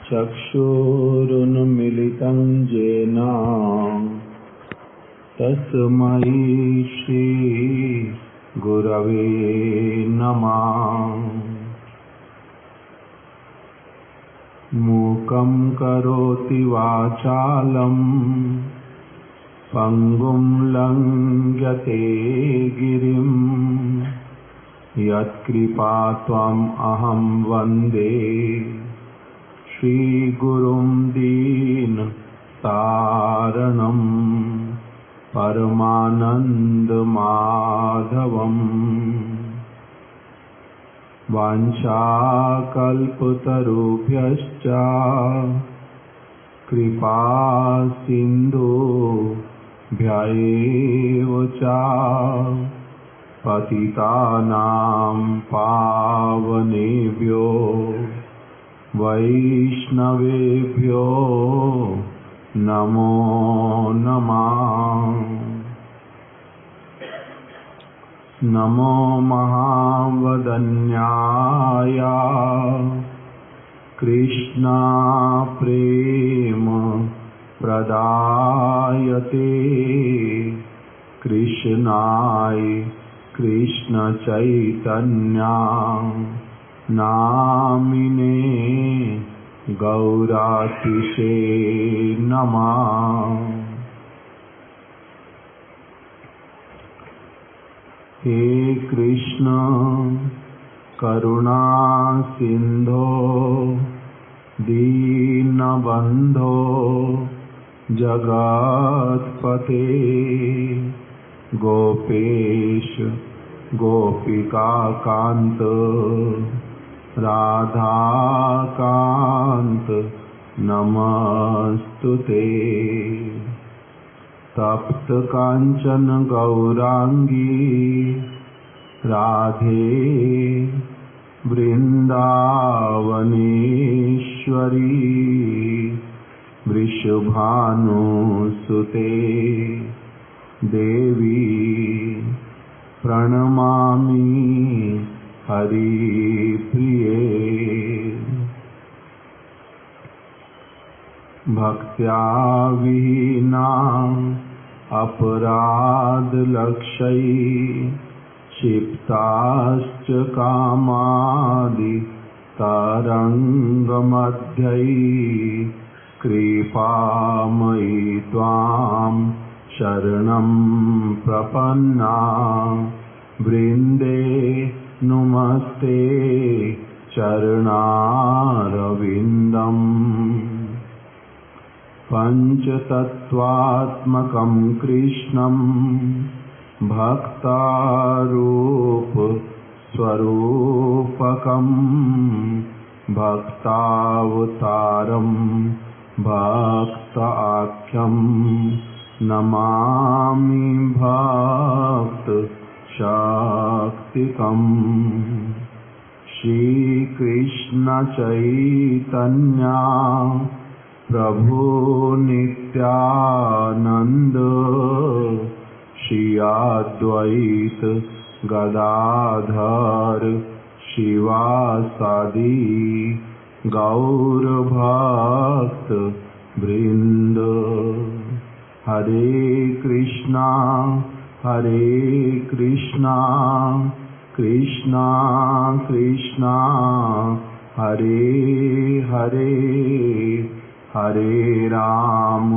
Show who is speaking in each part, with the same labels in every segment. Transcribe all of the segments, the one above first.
Speaker 1: चक्षुरुन्मिलितं येन तस्मै श्रीगुरवे नमः। मूकं करोति वाचालं पङ्गुं लङ्घयते गिरिं यत्कृपात्वम् अहं वन्दे श्रीगुरुं दीनतारणं परमानन्दमाधवम्। वाञ्छाकल्पतरुभ्यश्च कृपा सिन्धुभ्यैव च पतितानां पावनेभ्यो वैष्णवेभ्यो नमो नमः। नमो महावदन्याय कृष्णा प्रेम प्रदायते कृष्णाय कृष्ण चैतन्य नामिने गौरातिशे नमः। हे कृष्ण करुणा सिंधो दीनबंधो जगत्पते गोपेश गोपिकाकांत राधाकांत नमस्तुते। तप्त कांचन गौरांगी राधे वृंदावनेश्वरी वृषभानुसुते देवी प्रणमामि हरिप्रिये। भक्त्या विहीना अपराधलक्षैः क्षिप्ताश्च कामादि तरङ्गमध्यैः कृपामयि त्वां शरणं प्रपन्ना वृन्दे नुमस्ते चरणारविन्दम्। पञ्चतत्त्वात्मकं कृष्णं भक्तारूप स्वरूपकं भक्तावतारं भक्ताख्यं नमामि भक्त शक्तिकम्। श्रीकृष्ण चैतन्य प्रभु नित्यानंद श्री अद्वैत गदाधर शिवासादि गौर भक्त वृंद। हरे कृष्णा कृष्णा कृष्णा हरे हरे हरे राम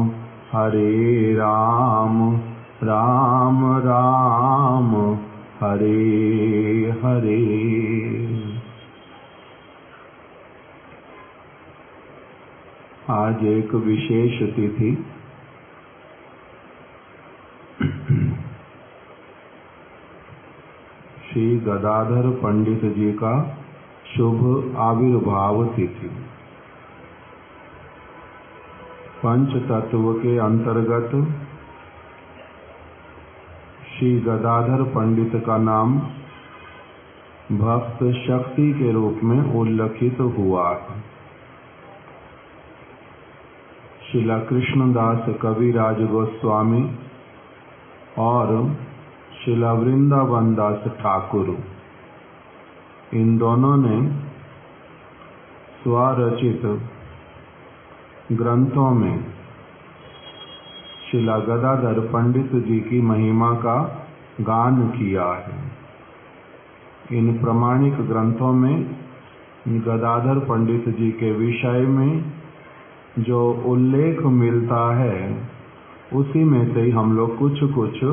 Speaker 1: राम राम हरे हरे। आज एक विशेष तिथि श्री गदाधर पंडित जी का शुभ आविर्भाव तिथि। पंच तत्व के अंतर्गत श्री गदाधर पंडित का नाम भक्त शक्ति के रूप में उल्लेखित हुआ। श्रीला कृष्णदास कविराज गोस्वामी और श्रीला वृंदावन दास ठाकुर, इन दोनों ने स्वरचित ग्रंथों में श्रीला गदाधर पंडित जी की महिमा का गान किया है। इन प्रमाणिक ग्रंथों में गदाधर पंडित जी के विषय में जो उल्लेख मिलता है उसी में से ही हम लोग कुछ कुछ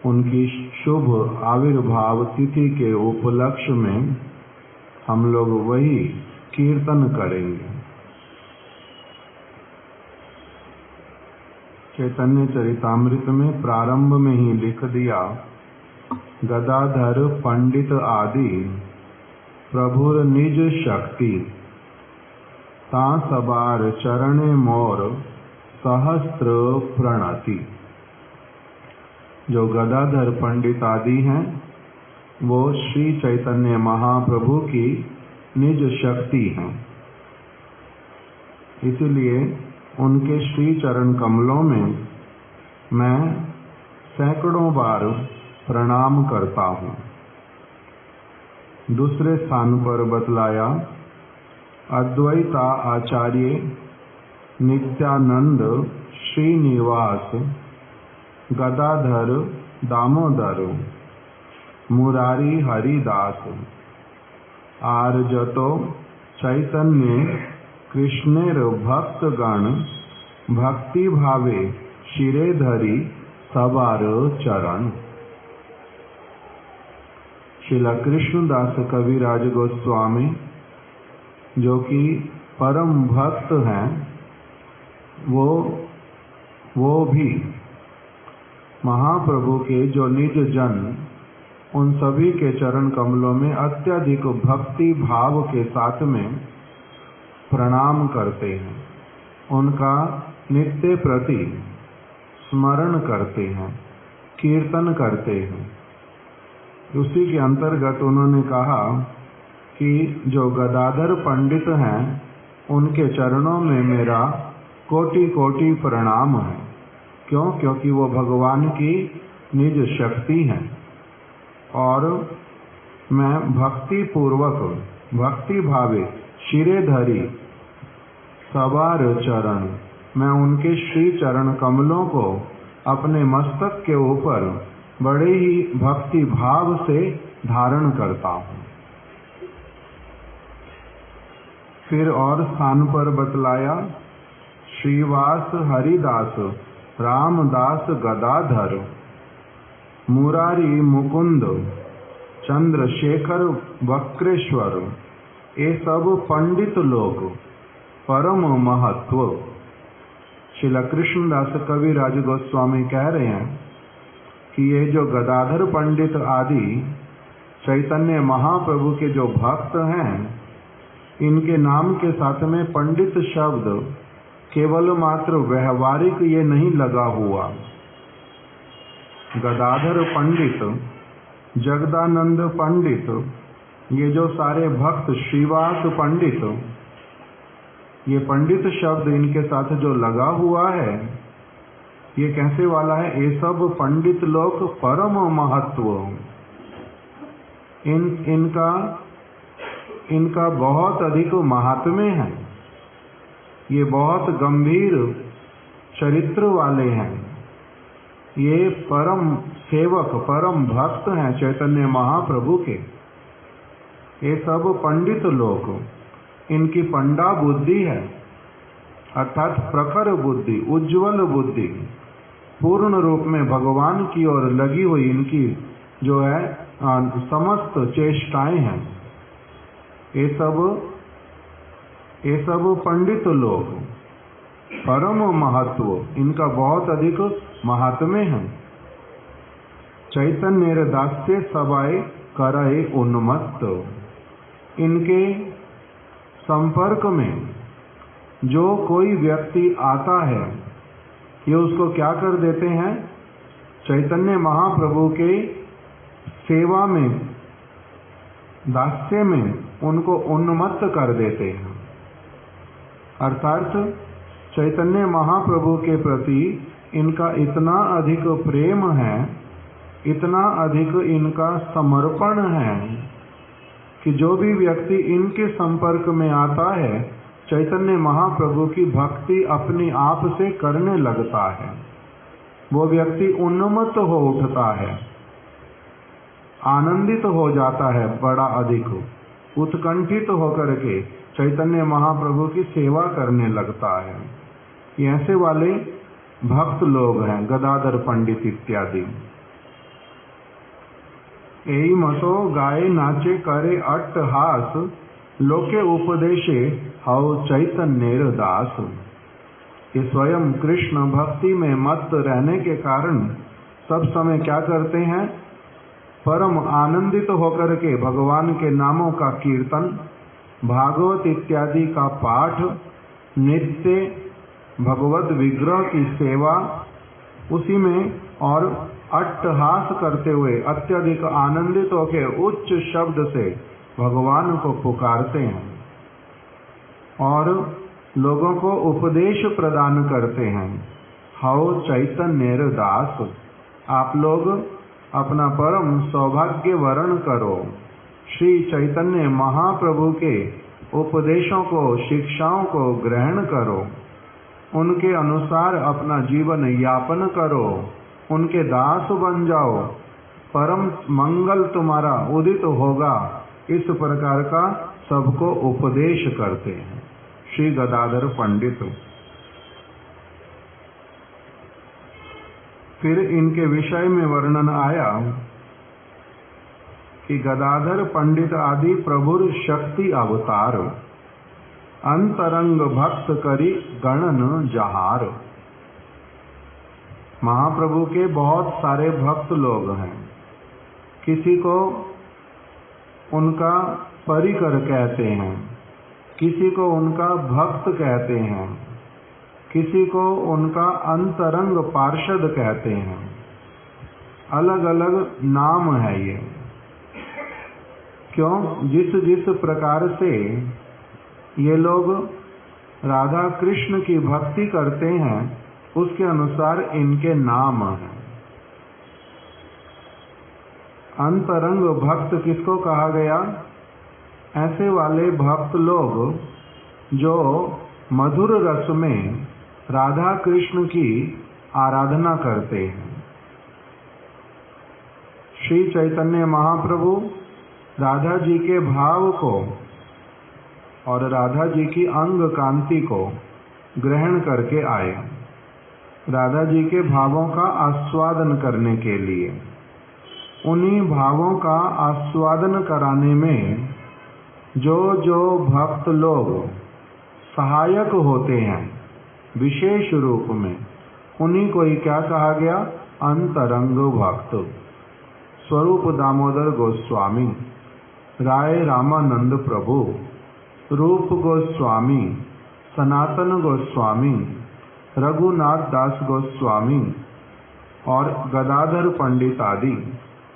Speaker 1: उनकी शुभ आविर्भाव तिथि के उपलक्ष्य में हम लोग वही कीर्तन करेंगे। चैतन्य चरितामृत में प्रारंभ में ही लिख दिया, गदाधर पंडित आदि प्रभुर निज शक्ति, ता सबार चरणे मोर सहस्त्र प्रणति। जो गदाधर पंडित आदि हैं वो श्री चैतन्य महाप्रभु की निज शक्ति हैं, इसलिए उनके श्री चरण कमलों में मैं सैकड़ों बार प्रणाम करता हूँ। दूसरे स्थान पर बतलाया, अद्वैता आचार्य नित्यानंद श्रीनिवास गदाधर दामोदर मुरारी हरिदास आर्जतो चैतन्य कृष्णेर भक्तगण भक्ति भावे शिरे धरी सवार चरण। श्रीला कृष्णदास कविराज गोस्वामी जो कि परम भक्त हैं, वो भी महाप्रभु के जो निज जन उन सभी के चरण कमलों में अत्यधिक भक्ति भाव के साथ में प्रणाम करते हैं, उनका नित्य प्रति स्मरण करते हैं, कीर्तन करते हैं। उसी के अंतर्गत उन्होंने कहा कि जो गदाधर पंडित हैं उनके चरणों में मेरा कोटि कोटि प्रणाम है। क्यों? क्योंकि वो भगवान की निज शक्ति हैं और मैं भक्ति पूर्वक भक्ति भावे शिरे धरी सवार चरण, मैं उनके श्री चरण कमलों को अपने मस्तक के ऊपर बड़े ही भक्ति भाव से धारण करता हूँ। फिर और स्थान पर बतलाया, श्रीवास हरिदास रामदास गदाधर मुरारी मुकुंद चंद्रशेखर वक्रेश्वर, ये सब पंडित लोग परम महत्व। श्रीला कृष्णदास कविराज गोस्वामी कह रहे हैं कि ये जो गदाधर पंडित आदि चैतन्य महाप्रभु के जो भक्त हैं, इनके नाम के साथ में पंडित शब्द केवल मात्र व्यवहारिक ये नहीं लगा हुआ। गदाधर पंडित, जगदानंद पंडित, ये जो सारे भक्त, श्रीवास पंडित, ये पंडित शब्द इनके साथ जो लगा हुआ है, ये कैसे वाला है? ये सब पंडित लोग परम महत्व, इनका बहुत अधिक महात्म्य है। ये बहुत गंभीर चरित्र वाले हैं। ये परम सेवक, परम भक्त हैं चैतन्य महाप्रभु के। ये सब पंडित लोग, इनकी पंडा बुद्धि है, अर्थात प्रखर बुद्धि, उज्जवल बुद्धि, पूर्ण रूप में भगवान की ओर लगी हुई इनकी जो है समस्त चेष्टाएं हैं। ये सब पंडित लोग परम महत्व, इनका बहुत अधिक महात्म्य है। चैतन्य दास्य सबाए करए उन्मत्त, इनके संपर्क में जो कोई व्यक्ति आता है, ये उसको क्या कर देते हैं? चैतन्य महाप्रभु के सेवा में, दास्य में उनको उन्मत्त कर देते हैं। अर्थात चैतन्य महाप्रभु के प्रति इनका इतना अधिक प्रेम है, इतना अधिक इनका समर्पण है कि जो भी व्यक्ति इनके संपर्क में आता है, चैतन्य महाप्रभु की भक्ति अपने आप से करने लगता है। वो व्यक्ति उन्मत्त हो उठता है, आनंदित हो जाता है, बड़ा अधिक उत्कंठित होकर के चैतन्य महाप्रभु की सेवा करने लगता है। ये ऐसे वाले भक्त लोग हैं, गदाधर पंडित इत्यादि। एई मसो गाये नाचे करे अट्टहास, लोके उपदेशे हौ चैतन्य दास। ये स्वयं कृष्ण भक्ति में मस्त रहने के कारण सब समय क्या करते हैं? परम आनंदित होकर के भगवान के नामों का कीर्तन, भागवत इत्यादि का पाठ, नित्य भगवत विग्रह की सेवा, उसी में और अट्टहास करते हुए अत्यधिक आनंदित होकर उच्च शब्द से भगवान को पुकारते हैं और लोगों को उपदेश प्रदान करते हैं। हौ चैतन्य दास, आप लोग अपना परम सौभाग्य वर्ण करो, श्री चैतन्य महाप्रभु के उपदेशों को, शिक्षाओं को ग्रहण करो, उनके अनुसार अपना जीवन यापन करो, उनके दास बन जाओ, परम मंगल तुम्हारा उदित होगा। इस प्रकार का सबको उपदेश करते हैं श्री गदाधर पंडित। फिर इनके विषय में वर्णन आया कि गदाधर पंडित आदि प्रभुर शक्ति अवतार, अंतरंग भक्त करी गणन जहार। महाप्रभु के बहुत सारे भक्त लोग हैं। किसी को उनका परिकर कहते हैं, किसी को उनका भक्त कहते हैं, किसी को उनका अंतरंग पार्षद कहते हैं। अलग अलग नाम है ये। क्यों? जिस जिस प्रकार से ये लोग राधा कृष्ण की भक्ति करते हैं उसके अनुसार इनके नाम हैं। अंतरंग भक्त किसको कहा गया? ऐसे वाले भक्त लोग जो मधुर रस में राधा कृष्ण की आराधना करते हैं। श्री चैतन्य महाप्रभु राधा जी के भाव को और राधा जी की अंग कांति को ग्रहण करके आए, राधा जी के भावों का आस्वादन करने के लिए। उन्हीं भावों का आस्वादन कराने में जो जो भक्त लोग सहायक होते हैं विशेष रूप में, उन्हीं को ही क्या कहा गया? अंतरंग भक्त। स्वरूप दामोदर गोस्वामी, राय रामानंद प्रभु, रूप गोस्वामी, सनातन गोस्वामी, रघुनाथ दास गोस्वामी और गदाधर पंडित आदि,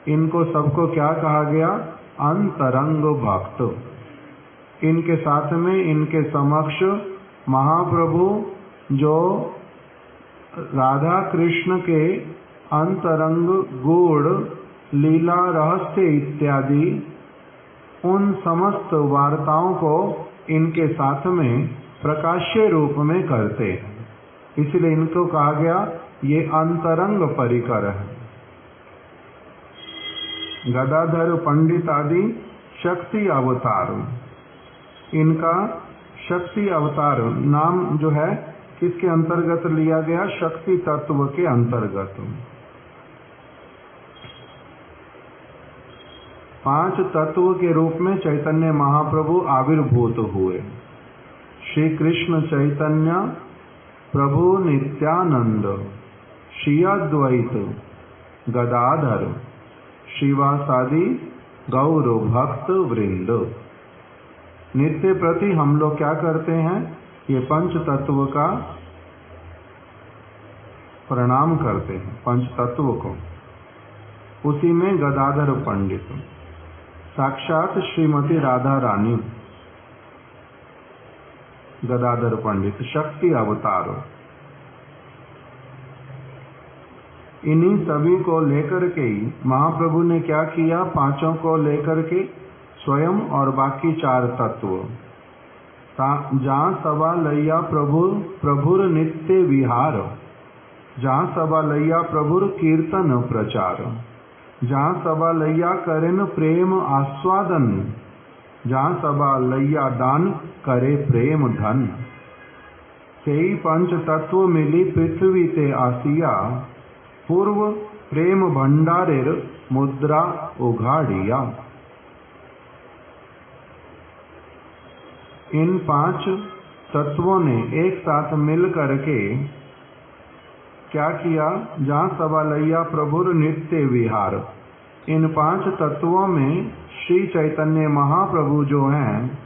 Speaker 1: इनको सबको क्या कहा गया? अंतरंग भक्त। इनके साथ में, इनके समक्ष महाप्रभु जो राधा कृष्ण के अंतरंग गुण, लीला, रहस्य इत्यादि उन समस्त वार्ताओं को इनके साथ में प्रकाश्य रूप में करते हैं। इसलिए इनको कहा गया ये अंतरंग परिकर है। गदाधर पंडित आदि शक्ति अवतार, इनका शक्ति अवतार नाम जो है किसके अंतर्गत लिया गया? शक्ति तत्व के अंतर्गत। 5 तत्व के रूप में चैतन्य महाप्रभु आविर्भूत हुए। श्री कृष्ण चैतन्य प्रभु नित्यानंद, श्री अद्वैत गदाधर, श्रीवासादि गौर भक्त वृंद। नित्य प्रति हम लोग क्या करते हैं? ये पंच तत्व का प्रणाम करते हैं, पंच तत्व को। उसी में गदाधर पंडित, साक्षात श्रीमती राधा रानी गदाधर पंडित, शक्ति अवतार। इन्हीं सभी को लेकर के ही महाप्रभु ने क्या किया? 5 को लेकर के स्वयं और बाकी 4 तत्व, जहाँ सभा लैया प्रभुर नित्य विहार, जहाँ सभा लैया प्रभुर कीर्तन प्रचार, जहाँ सभा लैया करेन प्रेम आस्वादन, जहाँ सभा लैया दान करे प्रेम धन। सेई पंच तत्व मिली पृथ्वी ते आसिया, पूर्व प्रेम भंडारेर मुद्रा उघाड़िया। इन 5 तत्वों ने एक साथ मिल करके क्या किया? जहाँ सभा लैया प्रभुर नित्य विहार। इन 5 तत्वों में श्री चैतन्य महाप्रभु जो हैं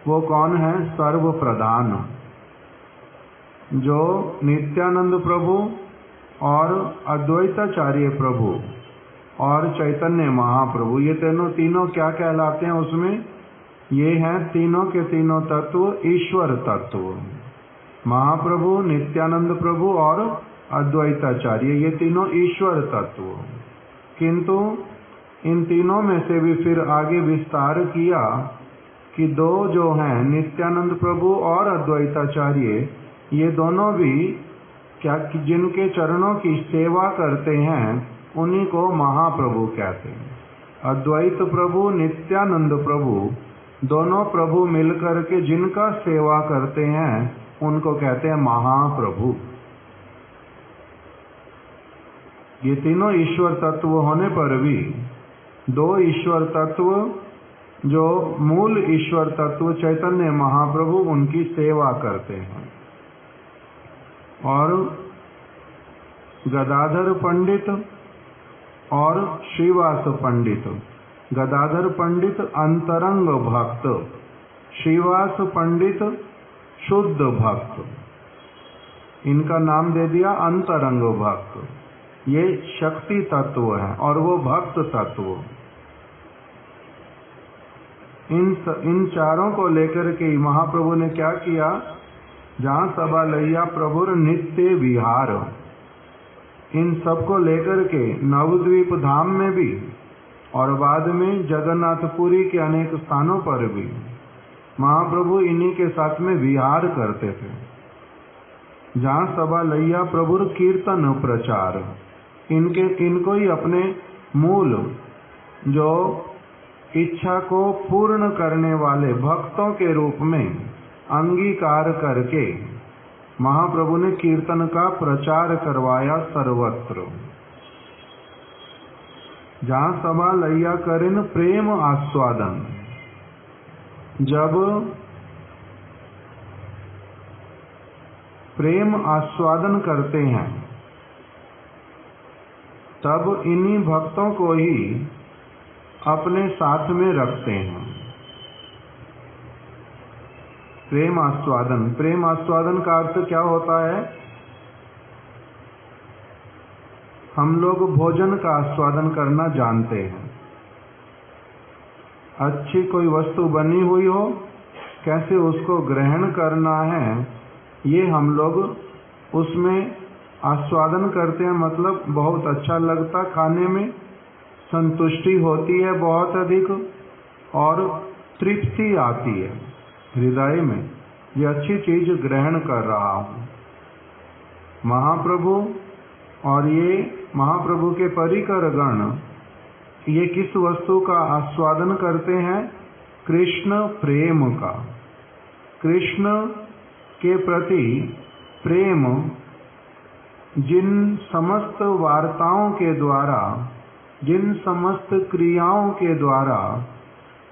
Speaker 1: वो कौन है? सर्व प्रधान। जो नित्यानंद प्रभु और अद्वैताचार्य प्रभु और चैतन्य महाप्रभु, ये तीनों क्या कहलाते हैं? उसमें ये हैं तीनों के तीनों तत्व ईश्वर तत्व। महाप्रभु, नित्यानंद प्रभु और अद्वैताचार्य, ये तीनों ईश्वर तत्व। किंतु इन तीनों में से भी फिर आगे विस्तार किया कि 2 जो हैं नित्यानंद प्रभु और अद्वैताचार्य, ये दोनों भी क्या जिनके चरणों की सेवा करते हैं उन्हीं को महाप्रभु कहते हैं। अद्वैत प्रभु, नित्यानंद प्रभु, दोनों प्रभु मिलकर के जिनका सेवा करते हैं उनको कहते हैं महाप्रभु। ये तीनों ईश्वर तत्व होने पर भी 2 ईश्वर तत्व जो मूल ईश्वर तत्व चैतन्य महाप्रभु उनकी सेवा करते हैं। और गदाधर पंडित और श्रीवास पंडित, गदाधर पंडित अंतरंग भक्त, श्रीवास पंडित शुद्ध भक्त, इनका नाम दे दिया अंतरंग भक्त। ये शक्ति तत्व है और वो भक्त तत्व। इन चारों को लेकर के महाप्रभु ने क्या किया? जहाँ सभा लैया प्रभुर नित्य विहार, इन सबको लेकर के नवद्वीप धाम में भी और बाद में जगन्नाथपुरी के अनेक स्थानों पर भी महाप्रभु इन्हीं के साथ में विहार करते थे। जहाँ सभा लैया प्रभुर कीर्तन प्रचार, इनको ही अपने मूल जो इच्छा को पूर्ण करने वाले भक्तों के रूप में अंगीकार करके महाप्रभु ने कीर्तन का प्रचार करवाया सर्वत्र। जहाँ सभा लैया करेन प्रेम आस्वादन, जब प्रेम आस्वादन करते हैं तब इन्हीं भक्तों को ही अपने साथ में रखते हैं। प्रेम आस्वादन, प्रेम आस्वादन का अर्थ क्या होता है? हम लोग भोजन का आस्वादन करना जानते हैं। अच्छी कोई वस्तु बनी हुई हो, कैसे उसको ग्रहण करना है ये हम लोग उसमें आस्वादन करते हैं। मतलब बहुत अच्छा लगता, खाने में संतुष्टि होती है बहुत अधिक और तृप्ति आती है हृदय में, ये अच्छी चीज ग्रहण कर रहा हूँ। महाप्रभु और ये महाप्रभु के परिकर गण ये किस वस्तु का आस्वादन करते हैं? कृष्ण प्रेम का। कृष्ण के प्रति प्रेम जिन समस्त वार्ताओं के द्वारा, जिन समस्त क्रियाओं के द्वारा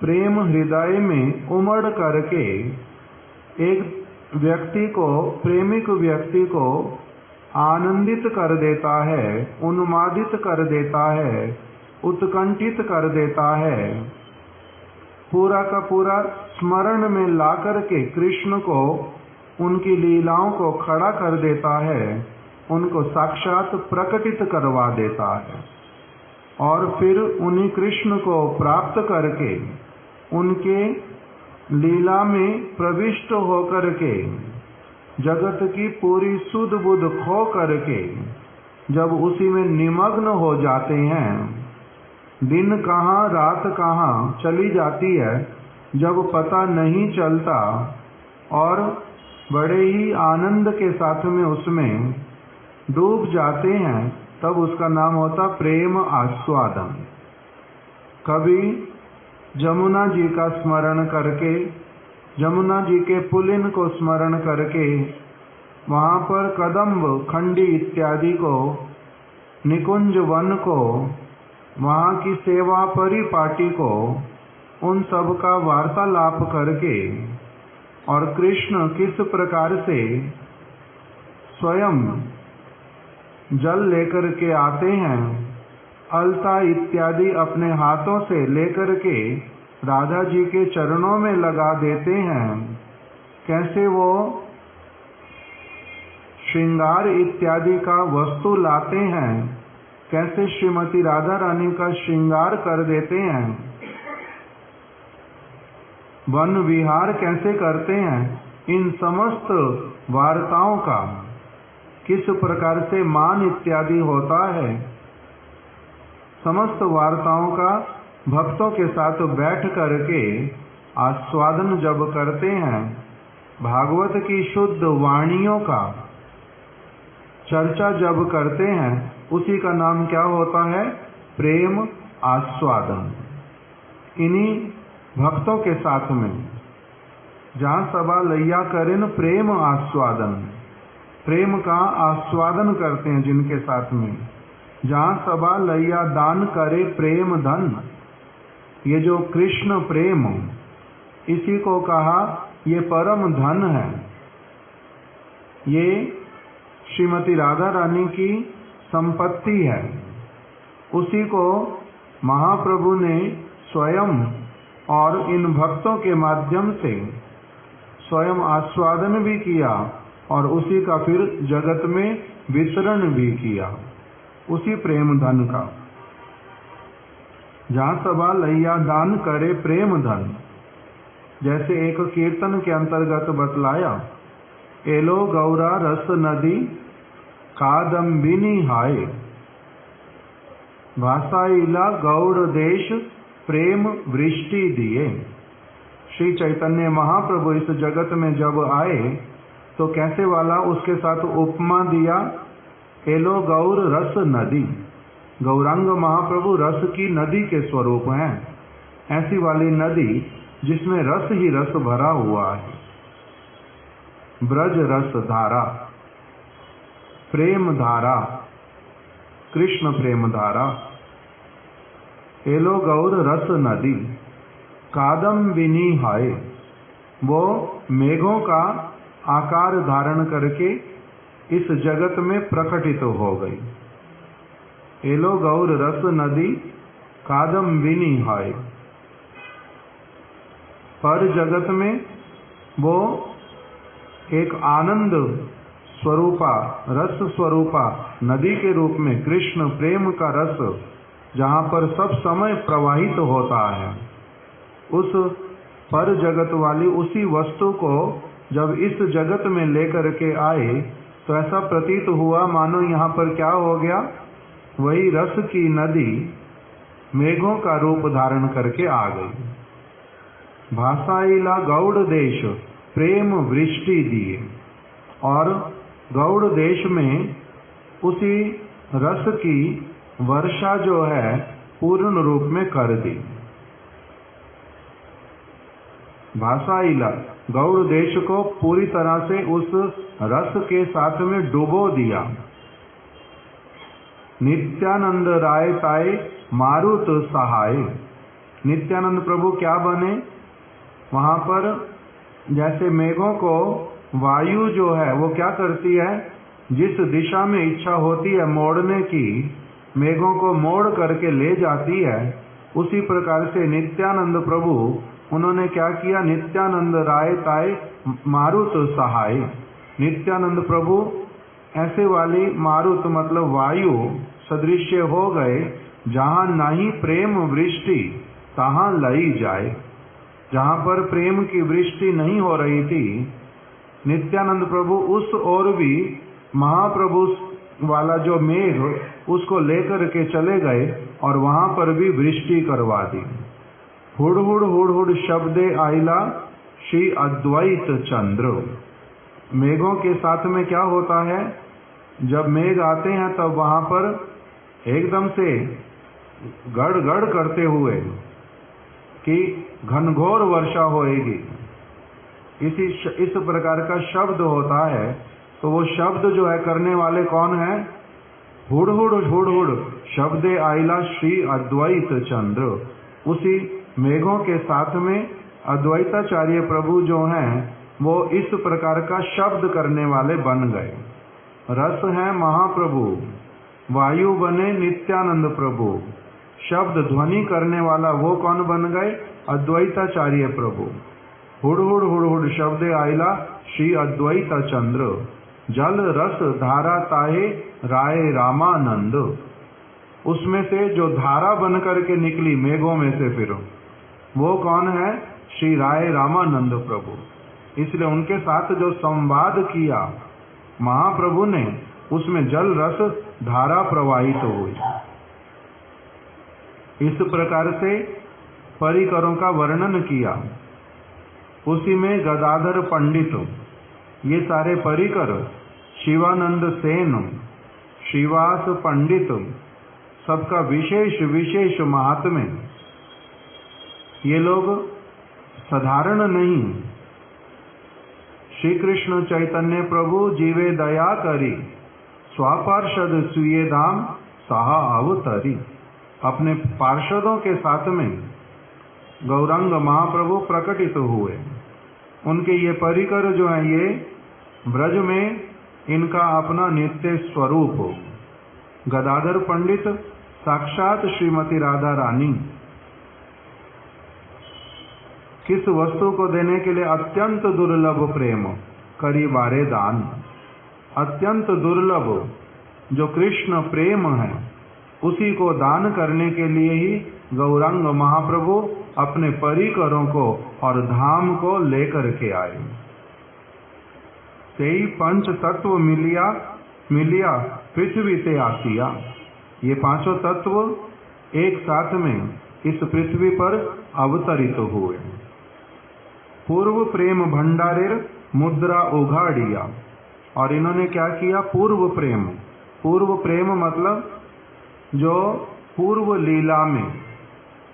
Speaker 1: प्रेम हृदय में उमड़ करके एक व्यक्ति को, प्रेमिक व्यक्ति को आनंदित कर देता है, उन्मादित कर देता है, उत्कंठित कर देता है, पूरा का पूरा स्मरण में ला करके कृष्ण को, उनकी लीलाओं को खड़ा कर देता है, उनको साक्षात प्रकटित करवा देता है और फिर उन्हीं कृष्ण को प्राप्त करके उनके लीला में प्रविष्ट होकर के जगत की पूरी सुध बुध खो करके जब उसी में निमग्न हो जाते हैं, दिन कहाँ रात कहाँ चली जाती है जब पता नहीं चलता बड़े ही आनंद के साथ में उसमें डूब जाते हैं, तब उसका नाम होता प्रेम आस्वादन। कभी जमुना जी का स्मरण करके, जमुना जी के पुलिन को स्मरण करके, वहाँ पर कदम्ब खंडी इत्यादि को, निकुंज वन को, वहाँ की सेवा परिपाटी को, उन सब का वार्तालाप करके, और कृष्ण किस प्रकार से स्वयं जल लेकर के आते हैं, अलता इत्यादि अपने हाथों से लेकर के राधा जी के चरणों में लगा देते हैं, कैसे वो श्रृंगार इत्यादि का वस्तु लाते हैं, कैसे श्रीमती राधा रानी का श्रृंगार कर देते हैं, वन विहार कैसे करते हैं, इन समस्त वार्ताओं का किस प्रकार से मान इत्यादि होता है, समस्त वार्ताओं का भक्तों के साथ बैठ करके आस्वादन जब करते हैं, भागवत की शुद्ध वाणियों का चर्चा जब करते हैं, उसी का नाम क्या होता है? प्रेम आस्वादन। इन्हीं भक्तों के साथ में जहाँ सभा लैया करें प्रेम आस्वादन, प्रेम का आस्वादन करते हैं जिनके साथ में, जहाँ सभा लैया दान करे प्रेम धन, ये जो कृष्ण प्रेम, इसी को कहा ये परम धन है। ये श्रीमती राधा रानी की संपत्ति है। उसी को महाप्रभु ने स्वयं और इन भक्तों के माध्यम से स्वयं आस्वादन भी किया और उसी का फिर जगत में वितरण भी किया, उसी प्रेम धन का। जहाँ सभा लैया दान करे प्रेम धन, जैसे एक कीर्तन के अंतर्गत बतलाया, एलो गौरा रस नदी कादम्बिनी हाय, भाषाइला गौड़ देश प्रेम वृष्टि दिए। श्री चैतन्य महाप्रभु इस जगत में जब आए तो कैसे वाला उसके साथ उपमा दिया, एलो गौर रस नदी, गौरांग महाप्रभु रस की नदी के स्वरूप हैं, ऐसी वाली नदी जिसमें रस ही रस भरा हुआ है। ब्रज रस धारा, प्रेम धारा, कृष्ण प्रेम धारा। एलो गौर रस नदी कादम्बिनी हाय, वो मेघों का आकार धारण करके इस जगत में प्रकटित हो गई। एलो गौर रस नदी कादम्बिनी हाय, पर जगत में वो एक आनंद स्वरूपा, रस स्वरूपा नदी के रूप में, कृष्ण प्रेम का रस जहाँ पर सब समय प्रवाहित होता है, उस पर जगत वाली उसी वस्तु को जब इस जगत में लेकर के आए तो ऐसा प्रतीत हुआ मानो यहाँ पर क्या हो गया, वही रस की नदी मेघों का रूप धारण करके आ गई। भाषाइला गौड़ देश प्रेम वृष्टि दिए, और गौड़ देश में उसी रस की वर्षा जो है पूर्ण रूप में कर दी। भाषाइला गौड़ देश को पूरी तरह से उस रस के साथ में डुबो दिया। नित्यानंद राय ताए मारुत सहाय, नित्यानंद प्रभु क्या बने वहां पर, जैसे मेघों को वायु जो है वो क्या करती है, जिस दिशा में इच्छा होती है मोड़ने की, मेघों को मोड़ करके ले जाती है, उसी प्रकार से नित्यानंद प्रभु उन्होंने क्या किया, नित्यानंद राय ताए मारुत सहाय। नित्यानंद प्रभु ऐसे वाली मारुत मतलब वायु सदृश्य हो गए, जहाँ नहीं प्रेम वृष्टि तहाँ लई जाए। जहाँ पर प्रेम की वृष्टि नहीं हो रही थी, नित्यानंद प्रभु उस ओर भी महाप्रभु वाला जो मेघ उसको लेकर के चले गए और वहां पर भी वृष्टि करवा दी। हुड़ हुड़ शब्दे आइला श्री अद्वैत चंद्र, मेघों के साथ में क्या होता है, जब मेघ आते हैं तब वहां पर एकदम से गड़ करते हुए कि घनघोर वर्षा होएगी, इस प्रकार का शब्द होता है। तो वो शब्द जो है करने वाले कौन है? हुड़ शब्दे आइला श्री अद्वैत चंद्र। उसी मेघों के साथ में अद्वैताचार्य प्रभु जो हैं वो इस प्रकार का शब्द करने वाले बन गए। रस है महाप्रभु, वायु बने नित्यानंद प्रभु, शब्द ध्वनि करने वाला वो कौन बन गए? अद्वैताचार्य प्रभु। हुड़ शब्दे आइला श्री अद्वैत चंद्र, जल रस धारा ताहे राय रामानंद। उसमें से जो धारा बन करके निकली मेघों में से फिर वो कौन है? श्री राय रामानंद प्रभु। इसलिए उनके साथ जो संवाद किया महाप्रभु ने, उसमें जल रस धारा प्रवाहित हुई। इस प्रकार से परिकरों का वर्णन किया। उसी में गदाधर पंडित, ये सारे परिकर, शिवानंद सेन, श्रीवास पंडित, सबका विशेष विशेष महात्म्य। ये लोग साधारण नहीं। श्री कृष्ण चैतन्य प्रभु जीवे दया करी, स्वापार्षद सुये धाम सहा अवतरी। अपने पार्षदों के साथ में गौरांग महाप्रभु प्रकटित हुए। उनके ये परिकर जो हैं ये ब्रज में इनका अपना नित्य स्वरूप। गदाधर पंडित साक्षात श्रीमती राधा रानी, किस वस्तु को देने के लिए? अत्यंत दुर्लभ प्रेम करी बारे दान। अत्यंत दुर्लभ जो कृष्ण प्रेम है उसी को दान करने के लिए ही गौरांग महाप्रभु अपने परिकरों को और धाम को लेकर के आए। तेई पंच तत्व मिलिया पृथ्वी ते आसिया। ये पांचों तत्व एक साथ में इस पृथ्वी पर अवतरित हुए। पूर्व प्रेम भंडारेर मुद्रा उघाड़िया। और इन्होंने क्या किया? पूर्व प्रेम। पूर्व प्रेम मतलब जो पूर्व लीला में,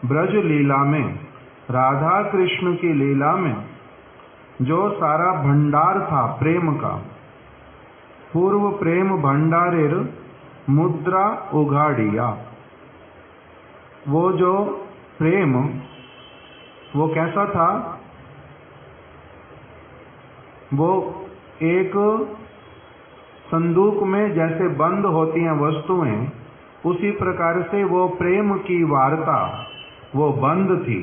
Speaker 1: ब्रज लीला में, राधा कृष्ण की लीला में जो सारा भंडार था प्रेम का, पूर्व प्रेम भंडारेर मुद्रा उघाड़िया। वो जो प्रेम वो कैसा था? वो एक संदूक में जैसे बंद होती हैं वस्तुएं, उसी प्रकार से वो प्रेम की वार्ता वो बंद थी।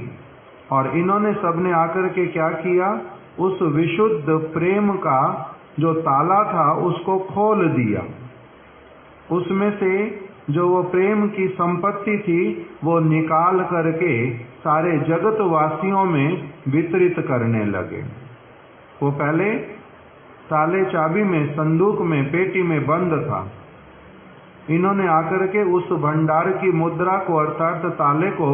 Speaker 1: और इन्होंने सबने आकर के क्या किया? उस विशुद्ध प्रेम का जो ताला था उसको खोल दिया। उसमें से जो वो प्रेम की संपत्ति थी वो निकाल करके सारे जगत वासियों में वितरित करने लगे। वो पहले ताले चाबी में, संदूक में, पेटी में बंद था। इन्होंने आकर के उस भंडार की मुद्रा को अर्थात ताले को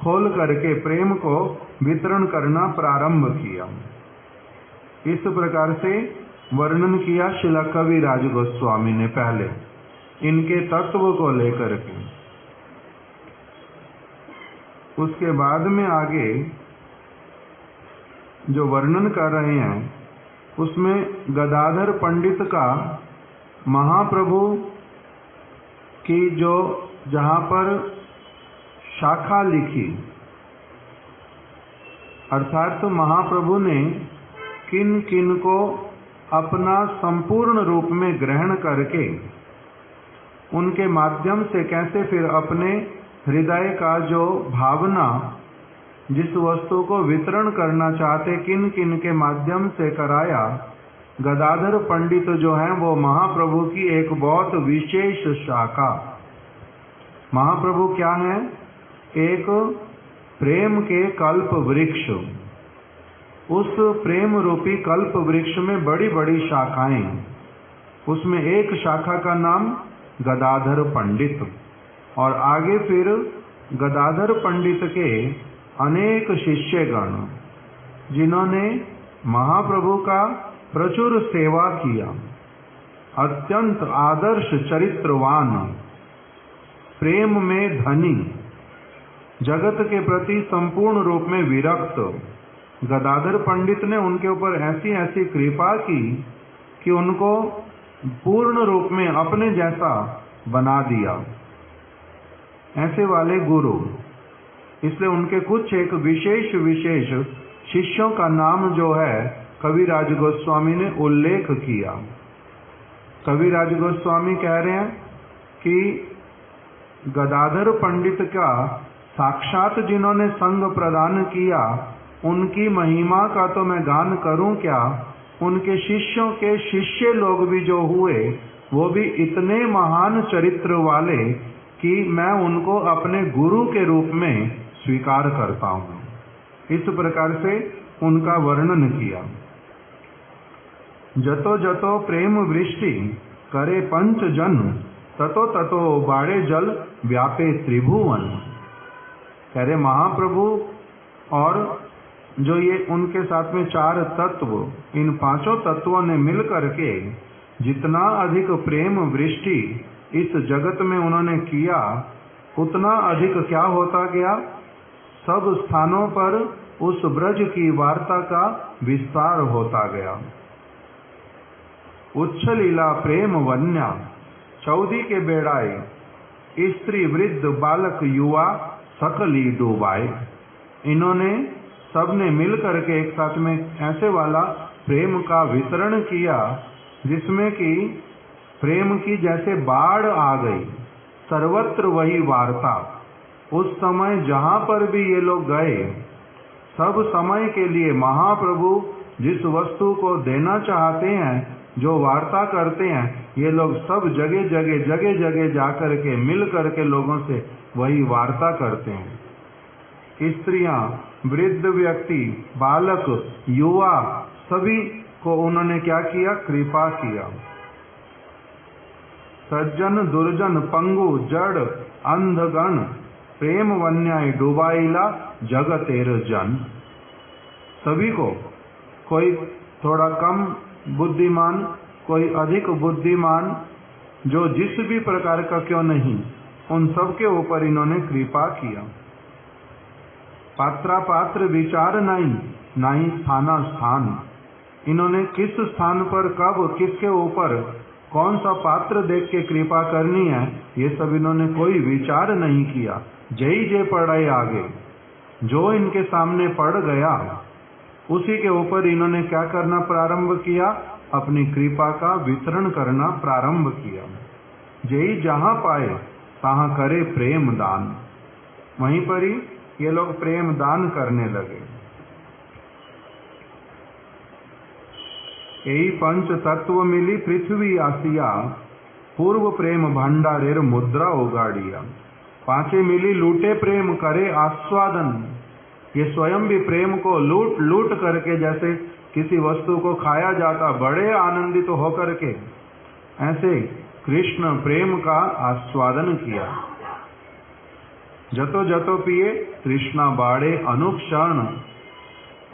Speaker 1: खोल करके प्रेम को वितरण करना प्रारंभ किया। इस प्रकार से वर्णन किया श्रील कविराज गोस्वामी ने पहले इनके तत्व को लेकर के। उसके बाद में आगे जो वर्णन कर रहे हैं उसमें गदाधर पंडित का महाप्रभु की जो जहां पर शाखा लिखी, अर्थात तो महाप्रभु ने किन किन को अपना संपूर्ण रूप में ग्रहण करके उनके माध्यम से कैसे फिर अपने हृदय का जो भावना जिस वस्तु को वितरण करना चाहते किन किन के माध्यम से कराया। गदाधर पंडित जो हैं वो महाप्रभु की एक बहुत विशेष शाखा। महाप्रभु क्या है? एक प्रेम के कल्प वृक्ष। उस प्रेम रूपी कल्प वृक्ष में बड़ी बड़ी शाखाएं, उसमें एक शाखा का नाम गदाधर पंडित। और आगे फिर गदाधर पंडित के अनेक शिष्यगण जिन्होंने महाप्रभु का प्रचुर सेवा किया, अत्यंत आदर्श चरित्रवान, प्रेम में धनी, जगत के प्रति संपूर्ण रूप में विरक्त। गदाधर पंडित ने उनके ऊपर ऐसी ऐसी कृपा की कि उनको पूर्ण रूप में अपने जैसा बना दिया। ऐसे वाले गुरु, इसलिए उनके कुछ एक विशेष विशेष शिष्यों का नाम जो है कविराज गोस्वामी ने उल्लेख किया। कविराज गोस्वामी कह रहे हैं कि गदाधर पंडित का साक्षात जिन्होंने संग प्रदान किया, उनकी महिमा का तो मैं गान करूं क्या, उनके शिष्यों के शिष्य लोग भी जो हुए वो भी इतने महान चरित्र वाले कि मैं उनको अपने गुरु के रूप में स्वीकार करता हूं। इस प्रकार से उनका वर्णन किया। जतो जतो प्रेम वृष्टि करे पंच जन, ततो ततो बाड़े जल व्यापे त्रिभुवन। कह रहे महाप्रभु और जो ये उनके साथ में चार तत्व, इन पांचों तत्वों ने मिल करके जितना अधिक प्रेम वृष्टि इस जगत में उन्होंने किया, उतना अधिक क्या होता गया, सब स्थानों पर उस ब्रज की वार्ता का विस्तार होता गया। उच्छलीला प्रेम वन्या, चौदी के बेड़ाए, स्त्री वृद्ध बालक युवा सकली डूबाए। इन्होंने सबने मिल करके एक साथ में ऐसे वाला प्रेम का वितरण किया जिसमें कि प्रेम की जैसे बाढ़ आ गई, सर्वत्र वही वार्ता। उस समय जहां पर भी ये लोग गए, सब समय के लिए महाप्रभु जिस वस्तु को देना चाहते हैं, जो वार्ता करते हैं, ये लोग सब जगह जगह जाकर के मिल करके लोगों से वही वार्ता करते हैं। स्त्रियां, वृद्ध व्यक्ति, बालक, युवा, सभी को उन्होंने क्या किया, कृपा किया। सज्जन दुर्जन पंगु जड़ अंधगण, प्रेम वन्याय डुबाइला जगतेर जन। सभी को, कोई थोड़ा कम बुद्धिमान, कोई अधिक बुद्धिमान, जो जिस भी प्रकार का क्यों नहीं, उन सब के ऊपर इन्होंने कृपा किया। पात्रा पात्र विचार नहीं स्थाना स्थान। इन्होंने किस स्थान पर कब किसके ऊपर कौन सा पात्र देख के कृपा करनी है, ये सब इन्होंने कोई विचार नहीं किया। जय जय पड़े आगे, जो इनके सामने पड़ गया उसी के ऊपर इन्होंने क्या करना प्रारंभ किया, अपनी कृपा का वितरण करना प्रारंभ किया। जय जहां पाए तहां करे प्रेम दान। वहीं पर ही ये लोग प्रेम दान करने लगे। यही पंच तत्व मिली पृथ्वी आसिया, पूर्व प्रेम भंडारेर मुद्रा उगाड़िया। पांचे मिली लूटे प्रेम करे आस्वादन। ये स्वयं भी प्रेम को लूट लूट करके, जैसे किसी वस्तु को खाया जाता बड़े आनंदित तो होकर के, ऐसे कृष्ण प्रेम का आस्वादन किया। जतो जतो पिए तृष्णा बाड़े अनुक्षण।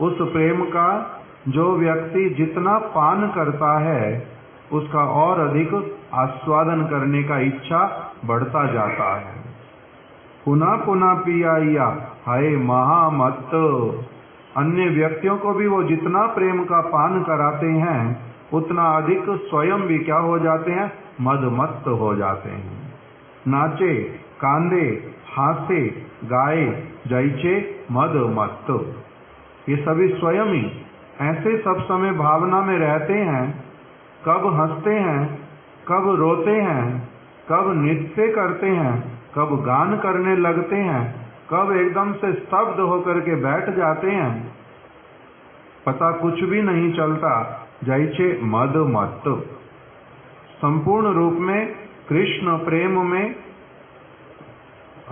Speaker 1: उस प्रेम का जो व्यक्ति जितना पान करता है, उसका और अधिक आस्वादन करने का इच्छा बढ़ता जाता है। पुनः पुनः पियाइया हाय महामत्त। अन्य व्यक्तियों को भी वो जितना प्रेम का पान कराते हैं, उतना अधिक स्वयं भी क्या हो जाते हैं, मदमत्त हो जाते हैं। नाचे कांदे हासे गाए जैचे मदमत्त। ये सभी स्वयं ही ऐसे सब समय भावना में रहते हैं, कब हंसते हैं, कब रोते हैं, कब नृत्य करते हैं, कब गान करने लगते हैं, कब एकदम से स्तब्ध होकर के बैठ जाते हैं, पता कुछ भी नहीं चलता। जैसे मदमत्त, संपूर्ण रूप में कृष्ण प्रेम में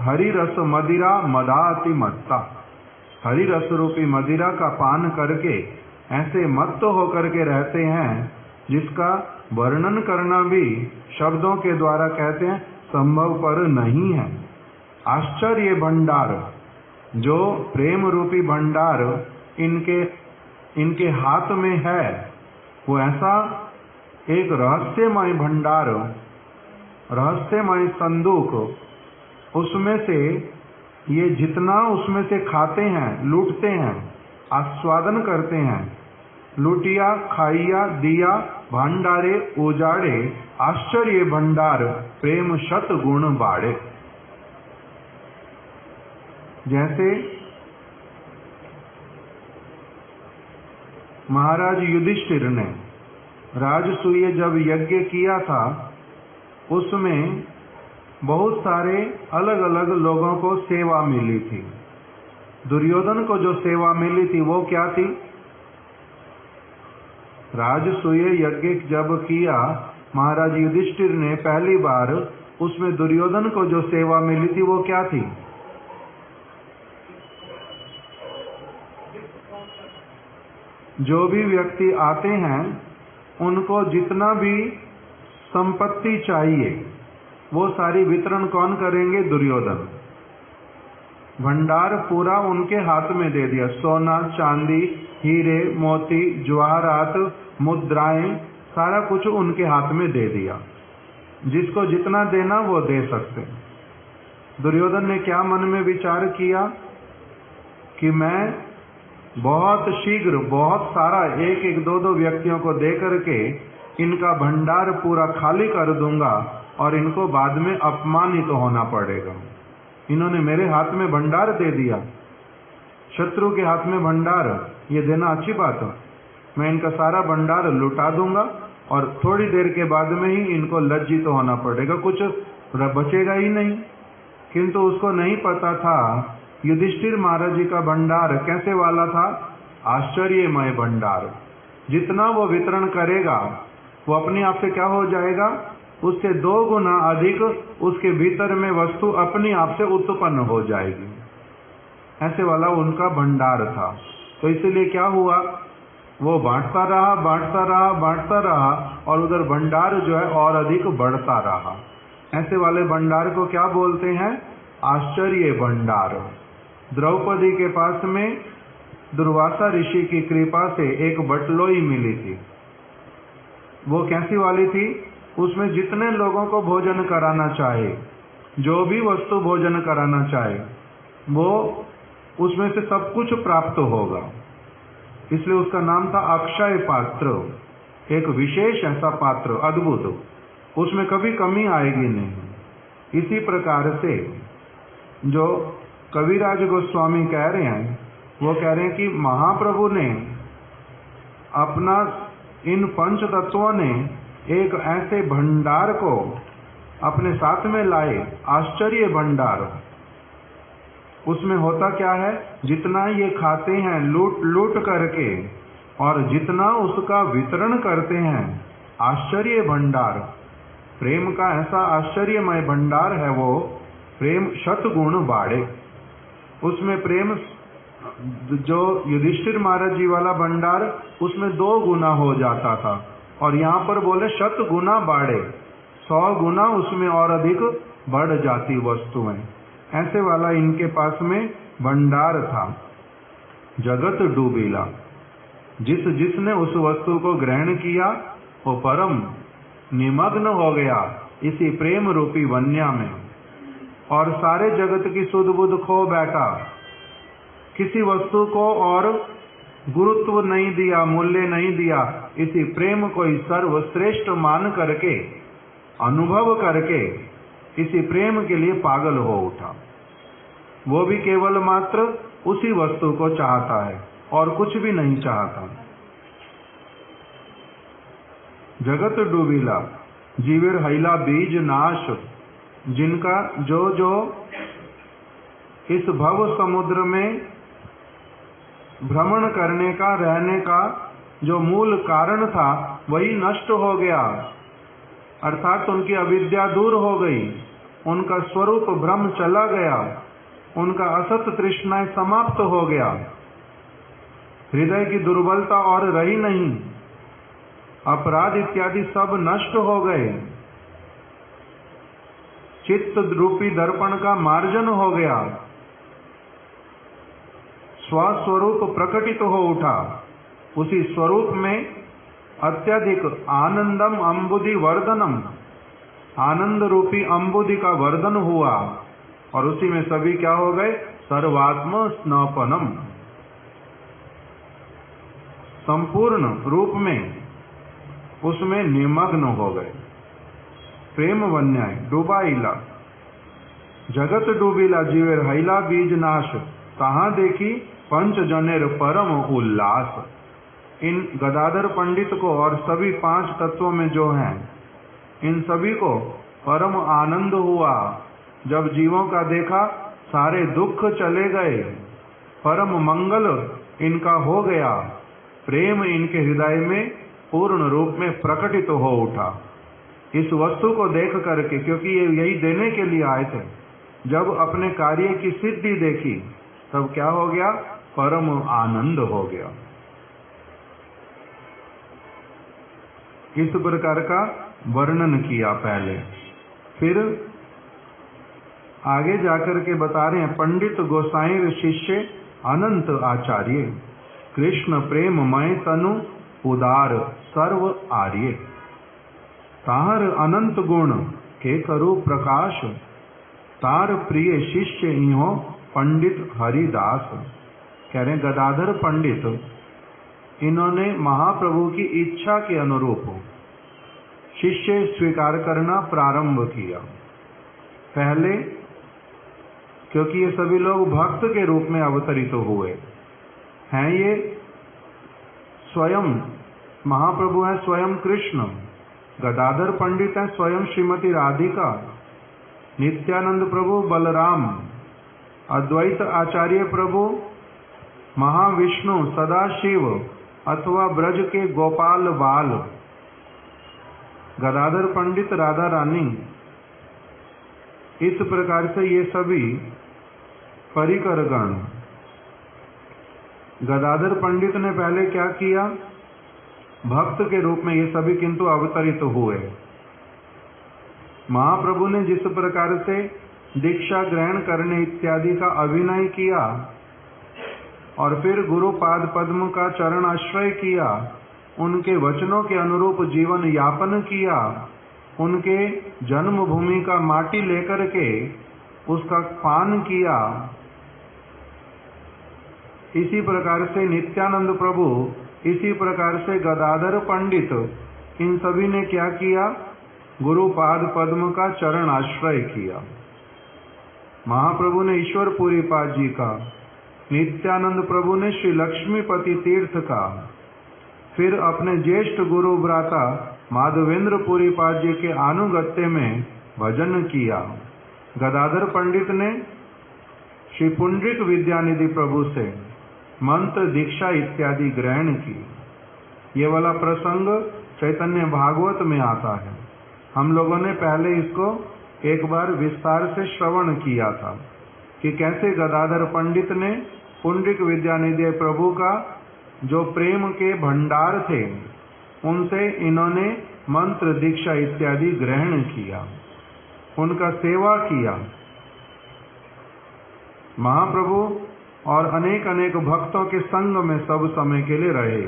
Speaker 1: हरि रस मदिरा मदाति मत्ता। हरि रस रूपी मदिरा का पान करके ऐसे मत्त होकर के रहते हैं, जिसका वर्णन करना भी शब्दों के द्वारा कहते हैं संभव पर नहीं है। आश्चर्य भंडार, जो प्रेम रूपी भंडार इनके हाथ में है, वो ऐसा एक रहस्यमय भंडार, रहस्यमय संदूक, उसमें से ये जितना उसमें से खाते हैं, लूटते हैं, आस्वादन करते हैं, लूटिया खाइया दिया भंडारे उजाड़े, आश्चर्य भंडार प्रेम शत गुण बाड़े। जैसे महाराज युधिष्ठिर ने राजसूय जब यज्ञ किया था, उसमें बहुत सारे अलग अलग लोगों को सेवा मिली थी। दुर्योधन को जो सेवा मिली थी वो क्या थी? राजसूय यज्ञ जब किया महाराज युधिष्ठिर ने पहली बार, उसमें दुर्योधन को जो सेवा मिली थी वो क्या थी? जो भी व्यक्ति आते हैं उनको जितना भी संपत्ति चाहिए वो सारी वितरण कौन करेंगे? दुर्योधन। भंडार पूरा उनके हाथ में दे दिया, सोना चांदी हीरे मोती जवाहरात मुद्राएं सारा कुछ उनके हाथ में दे दिया। जिसको जितना देना वो दे सकते। दुर्योधन ने क्या मन में विचार किया कि मैं बहुत शीघ्र बहुत सारा एक एक दो दो व्यक्तियों को दे करके इनका भंडार पूरा खाली कर दूंगा और इनको बाद में अपमानित तो होना पड़ेगा। इन्होंने मेरे हाथ में भंडार दे दिया, शत्रु के हाथ में भंडार ये देना अच्छी बात है। मैं इनका सारा भंडार लुटा दूंगा और थोड़ी देर के बाद में ही इनको लज्जित तो होना पड़ेगा, कुछ बचेगा ही नहीं। किंतु उसको नहीं पता था युधिष्ठिर महाराज जी का भंडार कैसे वाला था? आश्चर्यमय भंडार। जितना वो वितरण करेगा वो अपने आप से क्या हो जाएगा? उससे 2 गुना अधिक उसके भीतर में वस्तु अपने आप से उत्पन्न हो जाएगी। ऐसे वाला उनका भंडार था। तो इसलिए क्या हुआ, वो बांटता रहा बांटता रहा बांटता रहा और उधर भंडार जो है और अधिक बढ़ता रहा। ऐसे वाले भंडार को क्या बोलते हैं? आश्चर्य भंडार। द्रौपदी के पास में दुर्वासा ऋषि की कृपा से एक बटलोई मिली थी। वो कैसी वाली थी? उसमें जितने लोगों को भोजन कराना चाहे, जो भी वस्तु भोजन कराना चाहे, वो उसमें से सब कुछ प्राप्त होगा। इसलिए उसका नाम था अक्षय पात्र। एक विशेष ऐसा पात्र, अद्भुत, उसमें कभी कमी आएगी नहीं। इसी प्रकार से जो कविराज गोस्वामी कह रहे हैं, वो कह रहे हैं कि महाप्रभु ने अपना इन पंच तत्वों ने एक ऐसे भंडार को अपने साथ में लाए, आश्चर्य भंडार। उसमें होता क्या है? जितना ये खाते हैं लूट लूट करके और जितना उसका वितरण करते हैं, आश्चर्य भंडार। प्रेम का ऐसा आश्चर्यमय भंडार है वो, प्रेम शतगुण बाड़े। उसमें प्रेम जो युधिष्ठिर महाराज जी वाला भंडार, उसमें 2 गुना हो जाता था और यहाँ पर बोले 100 गुना बाड़े, 100 गुना उसमें और अधिक बढ़ जाती वस्तुएं। ऐसे वाला इनके पास में भंडार था। जगत डूबीला, जिसने उस वस्तु को ग्रहण किया वो परम निमग्न हो गया इसी प्रेम रूपी वन्या में और सारे जगत की सुध बुध खो बैठा। किसी वस्तु को और गुरुत्व नहीं दिया, मूल्य नहीं दिया, इसी प्रेम को ही सर्वश्रेष्ठ मान करके, अनुभव करके इसी प्रेम के लिए पागल हो उठा। वो भी केवल मात्र उसी वस्तु को चाहता है और कुछ भी नहीं चाहता। जगत डूबीला जीवेर हैला बीज नाश, जिनका जो जो इस भव समुद्र में भ्रमण करने का, रहने का जो मूल कारण था वही नष्ट हो गया। अर्थात उनकी अविद्या दूर हो गई, उनका स्वरूप ब्रह्म चला गया, उनका असत तृष्णाएं समाप्त हो गया, हृदय की दुर्बलता और रही नहीं, अपराध इत्यादि सब नष्ट हो गए, चित्त रूपी दर्पण का मार्जन हो गया, स्वस्वरूप प्रकटित हो उठा। उसी स्वरूप में अत्यधिक आनंदम अम्बुधि वर्धनम, आनंद रूपी अम्बुधि का वर्धन हुआ और उसी में सभी क्या हो गए, सर्वात्म स्नपनम, संपूर्ण रूप में उसमें निमग्न हो गए। प्रेम वन्याय डूबाइला, जगत डूबिला जीवेर हैला बीज नाश, कहाँ देखी पंच जनेर परम उल्लास। इन गदाधर पंडित को और सभी 5 तत्वों में जो हैं, इन सभी को परम आनंद हुआ। जब जीवों का देखा सारे दुख चले गए, परम मंगल इनका हो गया, प्रेम इनके हृदय में पूर्ण रूप में प्रकटित हो उठा। इस वस्तु को देख करके, क्योंकि ये यही देने के लिए आए थे, जब अपने कार्य की सिद्धि देखी तब क्या हो गया, परम आनंद हो गया। इस प्रकार का वर्णन किया पहले। फिर आगे जाकर के बता रहे हैं, पंडित गोसाई शिष्य अनंत आचार्य, कृष्ण प्रेममय तनु उदार सर्व आर्य, तार अनंत गुण के करू प्रकाश, तार प्रिय शिष्य इहो पंडित हरिदास। कह रहे गदाधर पंडित, इन्होंने महाप्रभु की इच्छा के अनुरूप शिष्य स्वीकार करना प्रारंभ किया। पहले क्योंकि ये सभी लोग भक्त के रूप में अवतरित हुए हैं, ये स्वयं महाप्रभु हैं, स्वयं कृष्ण, गदाधर पंडित हैं स्वयं श्रीमती राधिका, नित्यानंद प्रभु बलराम, अद्वैत आचार्य प्रभु महाविष्णु सदाशिव अथवा ब्रज के गोपाल बाल, गदाधर पंडित राधा रानी। इस प्रकार से ये सभी परिकर गण। गदाधर पंडित ने पहले क्या किया, भक्त के रूप में ये सभी किंतु अवतरित हुए। महाप्रभु ने जिस प्रकार से दीक्षा ग्रहण करने इत्यादि का अभिनय किया और फिर गुरु पाद पद्म का चरण आश्रय किया, उनके वचनों के अनुरूप जीवन यापन किया, उनके जन्मभूमि का माटी लेकर के उसका पान किया, इसी प्रकार से नित्यानंद प्रभु, इसी प्रकार से गदाधर पंडित, इन सभी ने क्या किया, गुरु पाद पद्म का चरण आश्रय किया। महाप्रभु ने ईश्वरपुरी पाद जी का, नित्यानंद प्रभु ने श्री लक्ष्मीपति तीर्थ का, फिर अपने ज्येष्ठ गुरु भ्राता माधवेंद्र पुरी पाद जी के अनुगत्य में भजन किया। गदाधर पंडित ने श्री पुंडरीक विद्यानिधि प्रभु से मंत्र दीक्षा इत्यादि ग्रहण की। ये वाला प्रसंग चैतन्य भागवत में आता है। हम लोगों ने पहले इसको एक बार विस्तार से श्रवण किया था कि कैसे गदाधर पंडित ने पुंडरीक विद्यानिधि प्रभु का जो प्रेम के भंडार थे, उनसे इन्होंने मंत्र दीक्षा इत्यादि ग्रहण किया, उनका सेवा किया। महाप्रभु और अनेक अनेक भक्तों के संग में सब समय के लिए रहे।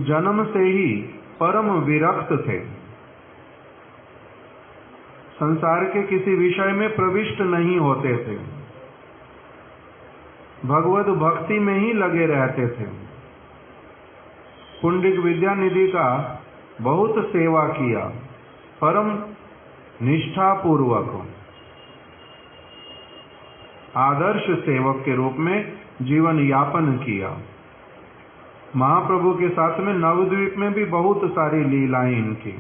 Speaker 1: जन्म से ही परम विरक्त थे, संसार के किसी विषय में प्रविष्ट नहीं होते थे, भगवत भक्ति में ही लगे रहते थे। पुंडरीक विद्यानिधि का बहुत सेवा किया, परम निष्ठा पूर्वक आदर्श सेवक के रूप में जीवन यापन किया। महाप्रभु के साथ में नवद्वीप में भी बहुत सारी लीलाएं इनकी,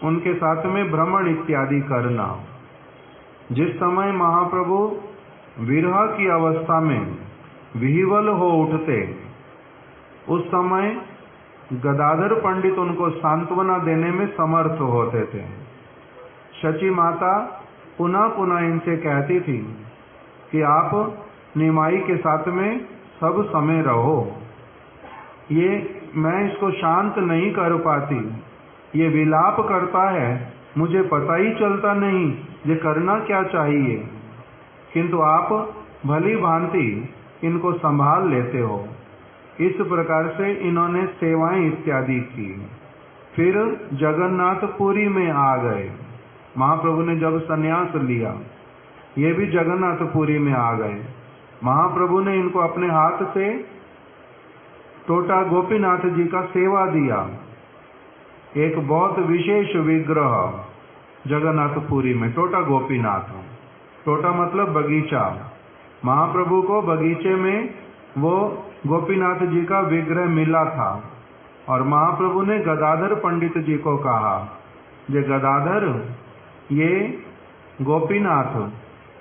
Speaker 1: उनके साथ में भ्रमण इत्यादि करना। जिस समय महाप्रभु विरह की अवस्था में विह्वल हो उठते, उस समय गदाधर पंडित उनको सांत्वना देने में समर्थ होते थे। शची माता पुनः पुनः इनसे कहती थी कि आप निमाई के साथ में सब समय रहो, ये मैं इसको शांत नहीं कर पाती, ये विलाप करता है, मुझे पता ही चलता नहीं ये करना क्या चाहिए, किंतु आप भली भांति इनको संभाल लेते हो। इस प्रकार से इन्होंने सेवाएं इत्यादि की। फिर जगन्नाथपुरी में आ गए। महाप्रभु ने जब संन्यास लिया, ये भी जगन्नाथपुरी में आ गए। महाप्रभु ने इनको अपने हाथ से टोटा गोपीनाथ जी का सेवा दिया, एक बहुत विशेष विग्रह जगन्नाथपुरी में, टोटा गोपीनाथ। टोटा मतलब बगीचा। महाप्रभु को बगीचे में वो गोपीनाथ जी का विग्रह मिला था और महाप्रभु ने गदाधर पंडित जी को कहा, जे गदाधर, ये गोपीनाथ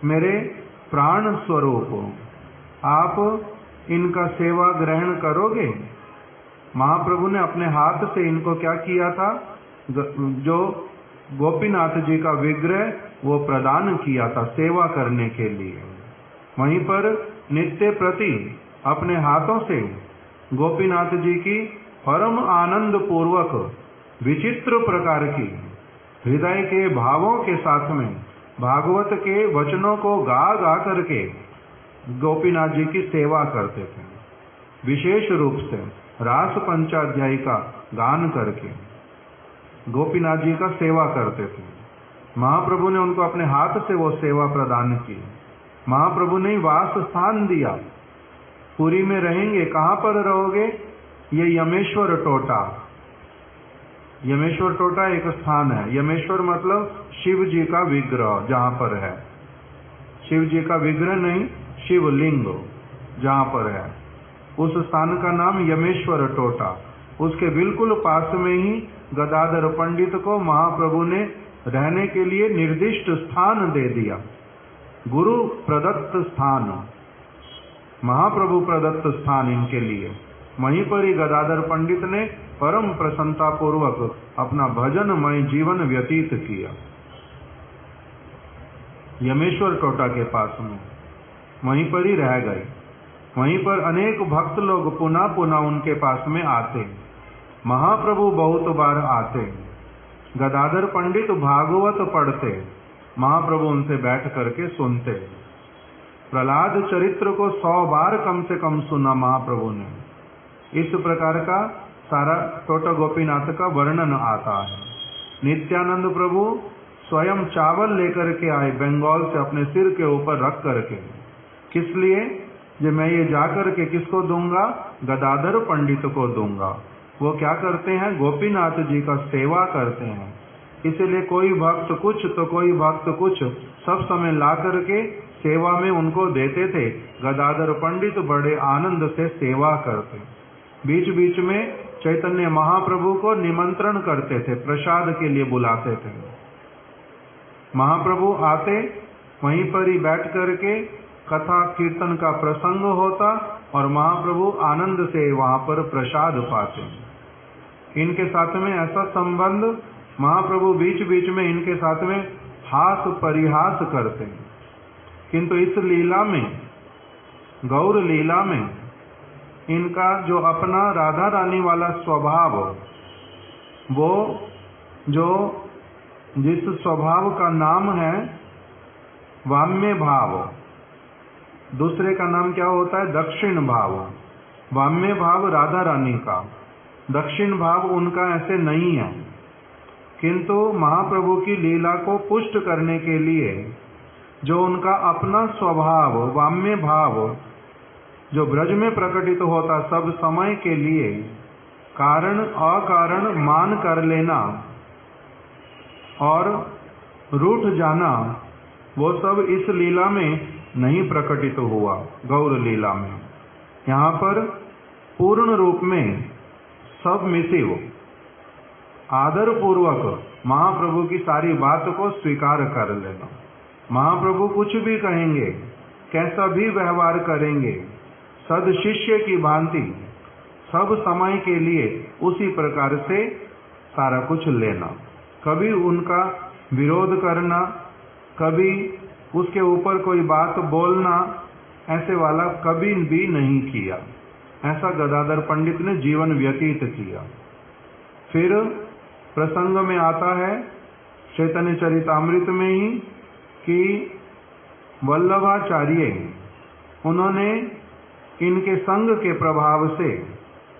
Speaker 1: मेरे प्राण स्वरूप, आप इनका सेवा ग्रहण करोगे? महाप्रभु ने अपने हाथ से इनको क्या किया था, जो गोपीनाथ जी का विग्रह वो प्रदान किया था सेवा करने के लिए। वहीं पर नित्य प्रति अपने हाथों से गोपीनाथ जी की परम आनंद पूर्वक विचित्र प्रकार की हृदय के भावों के साथ में भागवत के वचनों को गा गा करके गोपीनाथ जी की सेवा करते थे। विशेष रूप से रास पंचाध्यायी का गान करके गोपीनाथ जी का सेवा करते थे। महाप्रभु ने उनको अपने हाथ से वो सेवा प्रदान की। महाप्रभु ने वास स्थान दिया, पुरी में रहेंगे। कहाँ पर रहोगे? ये यमेश्वर टोटा। यमेश्वर टोटा एक स्थान है। यमेश्वर मतलब शिव जी का विग्रह जहाँ पर है, शिव जी का विग्रह नहीं, शिवलिंग जहाँ पर है, उस स्थान का नाम यमेश्वर टोटा। उसके बिल्कुल पास में ही गदाधर पंडित को महाप्रभु ने रहने के लिए निर्दिष्ट स्थान दे दिया। गुरु प्रदत्त स्थान, महाप्रभु प्रदत्त स्थान इनके लिए। वहीं पर ही गदाधर पंडित ने परम प्रसन्नता पूर्वक अपना भजनमय जीवन व्यतीत किया यमेश्वर टोटा के पास में। वहीं पर ही रह गए। वहीं पर अनेक भक्त लोग पुनः पुनः उनके पास में आते। महाप्रभु बहुत बार आते। गदाधर पंडित भागवत पढ़ते, महाप्रभु उनसे बैठ करके सुनते। प्रहलाद चरित्र को 100 बार कम से कम सुना महाप्रभु ने। इस प्रकार का सारा टोटा गोपीनाथ का वर्णन आता है। नित्यानंद प्रभु स्वयं चावल लेकर के आए बंगाल से अपने सिर के ऊपर रख करके। किस लिए? जो मैं ये जाकर के किसको दूंगा? गदाधर पंडित को दूंगा। वो क्या करते हैं? गोपीनाथ जी का सेवा करते हैं। इसलिए कोई भक्त कुछ तो कोई भक्त कुछ सब समय ला करके सेवा में उनको देते थे। गदाधर पंडित बड़े आनंद से सेवा करते। बीच बीच में चैतन्य महाप्रभु को निमंत्रण करते थे, प्रसाद के लिए बुलाते थे। महाप्रभु आते, वहीं पर ही बैठ करके कथा कीर्तन का प्रसंग होता और महाप्रभु आनंद से वहां पर प्रसाद पाते। इनके साथ में ऐसा संबंध, महाप्रभु बीच बीच में इनके साथ में हास परिहास करते। किंतु इस लीला में, गौर लीला में, इनका जो अपना राधा रानी वाला स्वभाव, वो जो जिस स्वभाव का नाम है वाम्य भाव, दूसरे का नाम क्या होता है? दक्षिण भाव। वाम्य भाव राधा रानी का, दक्षिण भाव उनका ऐसे नहीं है। किंतु महाप्रभु की लीला को पुष्ट करने के लिए जो उनका अपना स्वभाव वाम्य भाव जो ब्रज में प्रकटित होता, सब समय के लिए कारण अकारण मान कर लेना और रूठ जाना, वो सब इस लीला में नहीं प्रकटित हुआ। गौर लीला में यहाँ पर पूर्ण रूप में सबमिसिव, आदर पूर्वक महाप्रभु की सारी बात को स्वीकार कर लेना। महाप्रभु कुछ भी कहेंगे, कैसा भी व्यवहार करेंगे, सद शिष्य की भांति सब समय के लिए उसी प्रकार से सारा कुछ लेना। कभी उनका विरोध करना, कभी उसके ऊपर कोई बात बोलना, ऐसे वाला कभी भी नहीं किया। ऐसा गदाधर पंडित ने जीवन व्यतीत किया। फिर प्रसंग में आता है चैतन्य चरितामृत में ही कि वल्लभाचार्य, उन्होंने इनके संग के प्रभाव से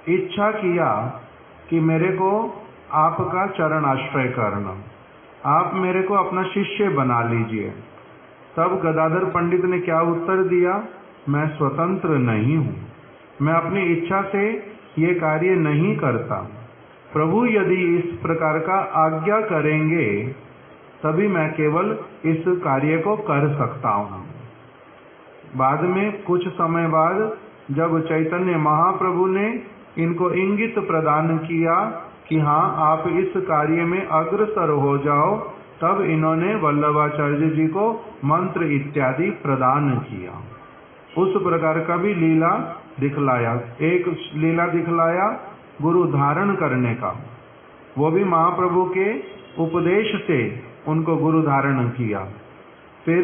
Speaker 1: इच्छा किया कि मेरे को आपका चरण आश्रय करना, आप मेरे को अपना शिष्य बना लीजिए। तब गदाधर पंडित ने क्या उत्तर दिया? मैं स्वतंत्र नहीं हूँ, मैं अपनी इच्छा से ये कार्य नहीं करता। प्रभु यदि इस प्रकार का आज्ञा करेंगे तभी मैं केवल इस कार्य को कर सकता हूँ। बाद में कुछ समय बाद जब चैतन्य महाप्रभु ने इनको इंगित प्रदान किया कि हाँ आप इस कार्य में अग्रसर हो जाओ, तब इन्होंने वल्लभाचार्य जी को मंत्र इत्यादि प्रदान किया। उस प्रकार का भी लीला दिखलाया। एक लीला दिखलाया गुरु धारण करने का, वो भी महाप्रभु के उपदेश से उनको गुरु धारण किया। फिर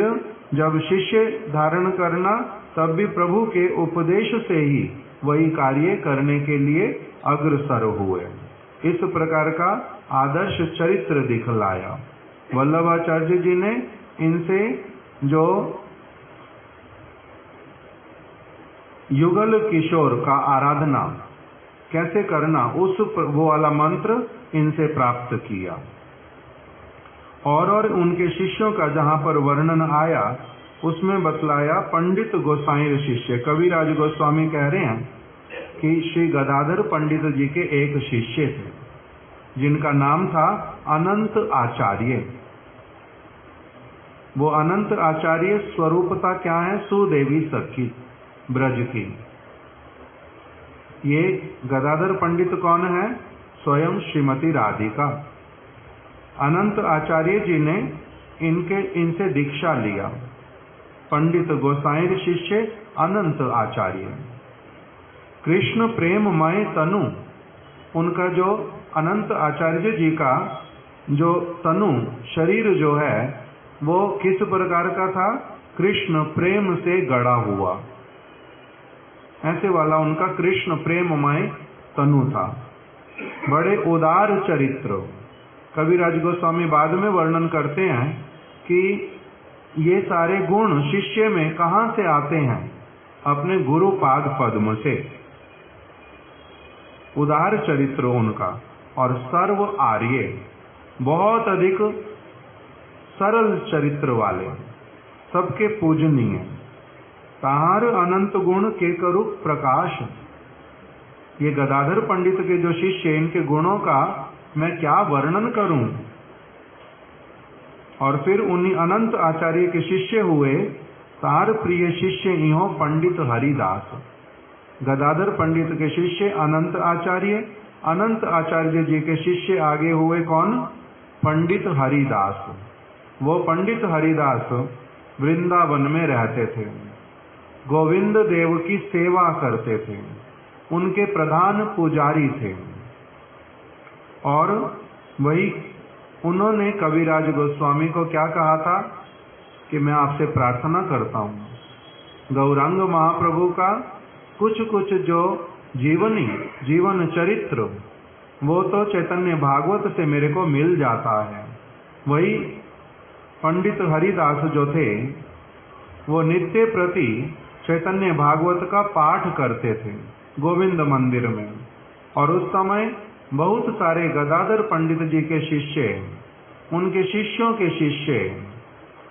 Speaker 1: जब शिष्य धारण करना, तब भी प्रभु के उपदेश से ही वही कार्य करने के लिए अग्रसर हुए। इस प्रकार का आदर्श चरित्र दिखलाया। वल्लभाचार्य जी ने इनसे जो युगल किशोर का आराधना कैसे करना, उस वो वाला मंत्र इनसे प्राप्त किया। और उनके शिष्यों का जहाँ पर वर्णन आया उसमें बतलाया पंडित गोसाई शिष्य। कविराज गोस्वामी कह रहे हैं कि श्री गदाधर पंडित जी के एक शिष्य थे जिनका नाम था अनंत आचार्य। वो अनंत आचार्य स्वरूपता क्या है? सुदेवी सखी ब्रज की। ये गदाधर पंडित कौन है? स्वयं श्रीमती राधिका। अनंत आचार्य जी ने इनसे दीक्षा लिया। पंडित गोसाई शिष्य अनंत आचार्य। कृष्ण प्रेममय तनु, उनका जो अनंत आचार्य जी का जो तनु शरीर जो है वो किस प्रकार का था? कृष्ण प्रेम से गढ़ा हुआ, ऐसे वाला उनका कृष्ण प्रेममय तनु था। बड़े उदार चरित्र। कविराज गोस्वामी बाद में वर्णन करते हैं कि ये सारे गुण शिष्य में कहाँ से आते हैं? अपने गुरु पाद पद्म से। उदार चरित्र उनका, और सर्व आर्य, बहुत अधिक सरल चरित्र वाले, सबके पूजनीय। ताहार अनंत गुण के करू प्रकाश। ये गदाधर पंडित के जो शिष्य, इनके गुणों का मैं क्या वर्णन करूं? और फिर उन्हीं अनंत आचार्य के शिष्य हुए तार प्रिय शिष्य इहो पंडित हरिदास। गदाधर पंडित के शिष्य अनंत आचार्य, अनंत आचार्य जी के शिष्य आगे हुए कौन? पंडित हरिदास। वो पंडित हरिदास वृंदावन में रहते थे, गोविंद देव की सेवा करते थे, उनके प्रधान पुजारी थे। और वही उन्होंने कविराज गोस्वामी को क्या कहा था कि मैं आपसे प्रार्थना करता हूँ गौरांग महाप्रभु का कुछ कुछ जो जीवन चरित्र वो तो चैतन्य भागवत से मेरे को मिल जाता है। वही पंडित हरिदास जो थे वो नित्य प्रति चैतन्य भागवत का पाठ करते थे गोविंद मंदिर में। और उस समय बहुत सारे गदाधर पंडित जी के शिष्य, उनके शिष्यों के शिष्य,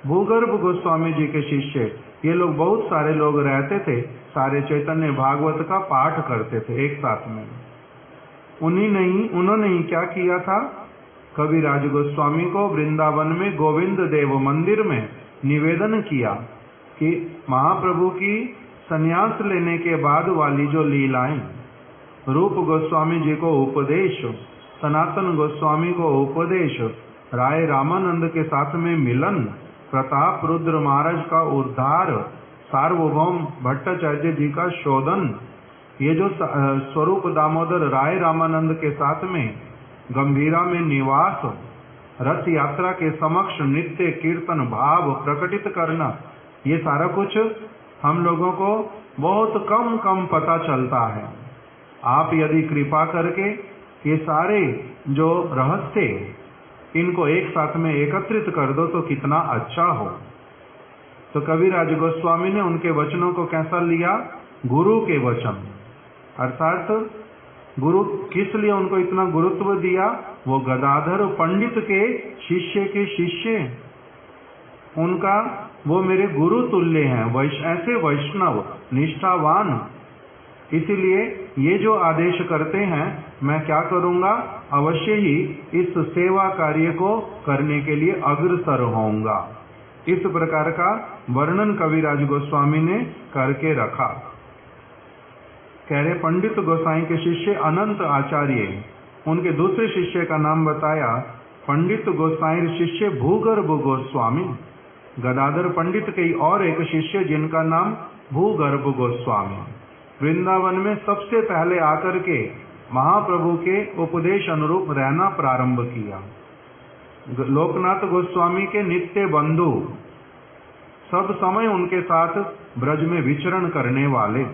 Speaker 1: भूगर्भ गोस्वामी जी के शिष्य, ये लोग बहुत सारे लोग रहते थे, सारे चैतन्य भागवत का पाठ करते थे एक साथ में। उन्होंने ही क्या किया था? कविराज गोस्वामी को वृंदावन में गोविंद देव मंदिर में निवेदन किया कि महाप्रभु की संन्यास लेने के बाद वाली जो लीलाएं, रूप गोस्वामी जी को उपदेश, सनातन गोस्वामी को उपदेश, राय रामानंद के साथ में मिलन, प्रताप रुद्र महाराज का उद्धार, सार्वभौम भट्टाचार्य जी का शोधन, ये जो स्वरूप दामोदर राय रामानंद के साथ में गंभीरा में निवास, रथ यात्रा के समक्ष नित्य कीर्तन भाव प्रकटित करना, ये सारा कुछ हम लोगों को बहुत कम पता चलता है। आप यदि कृपा करके ये सारे जो रहस्य इनको एक साथ में एकत्रित कर दो तो कितना अच्छा हो। तो कविराज गोस्वामी ने उनके वचनों को कैसा लिया? गुरु के वचन, अर्थात गुरु किस लिए उनको इतना गुरुत्व दिया? वो गदाधर पंडित के शिष्य के शिष्य, उनका वो मेरे गुरु तुल्य हैं, ऐसे वैष्णव निष्ठावान। इसीलिए ये जो आदेश करते हैं मैं क्या करूंगा, अवश्य ही इस सेवा कार्य को करने के लिए अग्रसर होऊंगा। इस प्रकार का वर्णन कविराज गोस्वामी ने करके रखा। कह रहे पंडित गोसाई के शिष्य अनंत आचार्य, उनके दूसरे शिष्य का नाम बताया पंडित गोसाई शिष्य भूगर्भ गोस्वामी। गदाधर पंडित के और एक शिष्य जिनका नाम भूगर्भ गोस्वामी, वृंदावन में सबसे पहले आकर के महाप्रभु के उपदेश अनुरूप रहना प्रारंभ किया। लोकनाथ गोस्वामी के नित्य बंधु, सब समय उनके साथ ब्रज में विचरण करने वाले,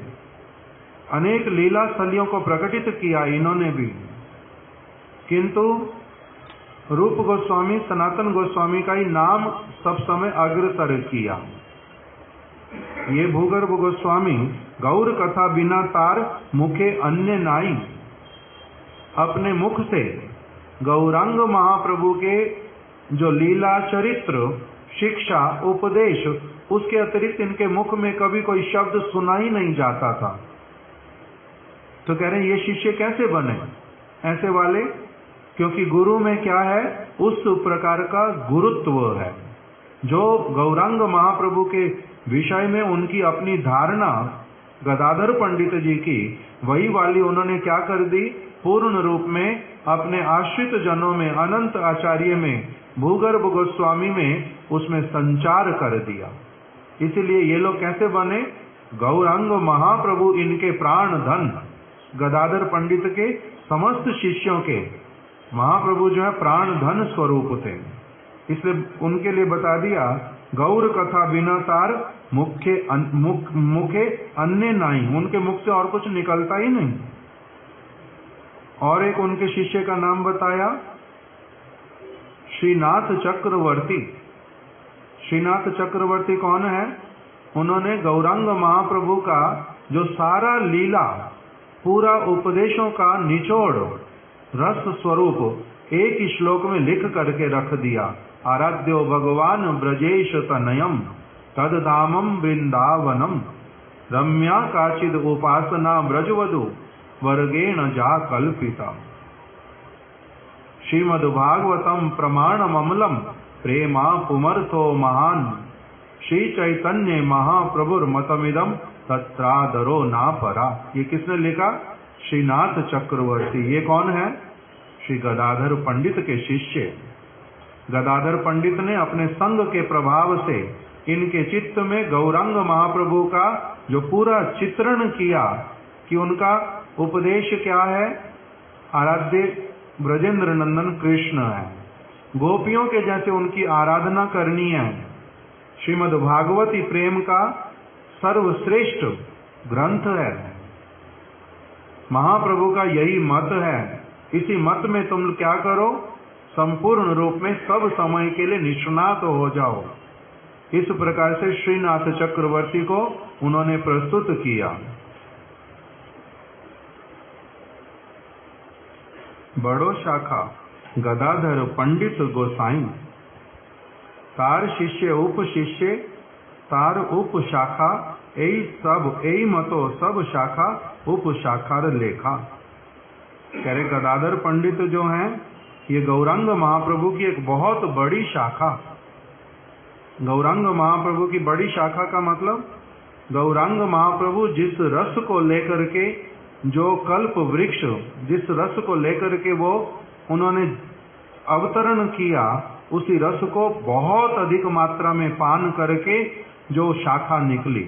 Speaker 1: अनेक लीला स्थलियों को प्रकटित किया इन्होंने भी, किंतु रूप गोस्वामी सनातन गोस्वामी का ही नाम सब समय अग्रसर किया। ये भूगर्भ गोस्वामी गौर कथा बिना तार मुखे अन्य नाई, अपने मुख से गौरांग महाप्रभु के जो लीला चरित्र शिक्षा उपदेश, उसके अतिरिक्त इनके मुख में कभी कोई शब्द सुना ही नहीं जाता था। तो कह रहे हैं ये शिष्य कैसे बने ऐसे वाले? क्योंकि गुरु में क्या है, उस प्रकार का गुरुत्व है जो गौरांग महाप्रभु के विषय में उनकी अपनी धारणा गदाधर पंडित जी की, वही वाली उन्होंने क्या कर दी, पूर्ण रूप में अपने आश्रित जनों में, अनंत आचार्य में, भूगर्भ गोस्वामी में उसमें संचार कर दिया। इसीलिए ये लोग कैसे बने? गौरांग महाप्रभु इनके प्राण धन, गदाधर पंडित के समस्त शिष्यों के महाप्रभु जो है प्राण धन स्वरूप थे। इसलिए उनके लिए बता दिया गौर कथा बिना तार मुखे अन्य नहीं, उनके मुख से और कुछ निकलता ही नहीं। और एक उनके शिष्य का नाम बताया श्रीनाथ चक्रवर्ती। श्रीनाथ चक्रवर्ती कौन है? उन्होंने गौरांग महाप्रभु का जो सारा लीला, पूरा उपदेशों का निचोड़ रस स्वरूप एक ही श्लोक में लिख करके रख दिया। आराध्यो भगवान ब्रजेश तनयम तदधामम वृंदावनम रम्या काचिद उपासना ब्रजवधु वर्गेण जा कल्पिता। श्रीमद्भागवतम प्रमाणममलम प्रेमा पुमर्थो महान श्री चैतन्य महाप्रभुर्मतमिदम तत्रादरो ना परा। ये किसने लिखा? श्रीनाथ चक्रवर्ती। ये कौन है? श्री गदाधर पंडित के शिष्य। गदाधर पंडित ने अपने संग के प्रभाव से इनके चित्त में गौरांग महाप्रभु का जो पूरा चित्रण किया कि उनका उपदेश क्या है, आराध्य ब्रजेंद्र नंदन कृष्ण है, गोपियों के जैसे उनकी आराधना करनी है। श्रीमद् भागवती प्रेम का सर्वश्रेष्ठ ग्रंथ है, महाप्रभु का यही मत है। इसी मत में तुम क्या करो, संपूर्ण रूप में सब समय के लिए निष्णात हो जाओ। इस प्रकार से श्रीनाथ चक्रवर्ती को उन्होंने प्रस्तुत किया। बड़ो शाखा गदाधर पंडित गोसाई, तार शिष्य उप शिष्य तार उप शाखा, एई मतो सब शाखा उप शाखार लेखा। कह रहे गदाधर पंडित जो हैं ये गौरांग महाप्रभु की एक बहुत बड़ी शाखा। गौरांग महाप्रभु की बड़ी शाखा का मतलब, गौरांग महाप्रभु जिस रस को लेकर के, जो कल्प वृक्ष जिस रस को लेकर के वो उन्होंने अवतरण किया, उसी रस को बहुत अधिक मात्रा में पान करके जो शाखा निकली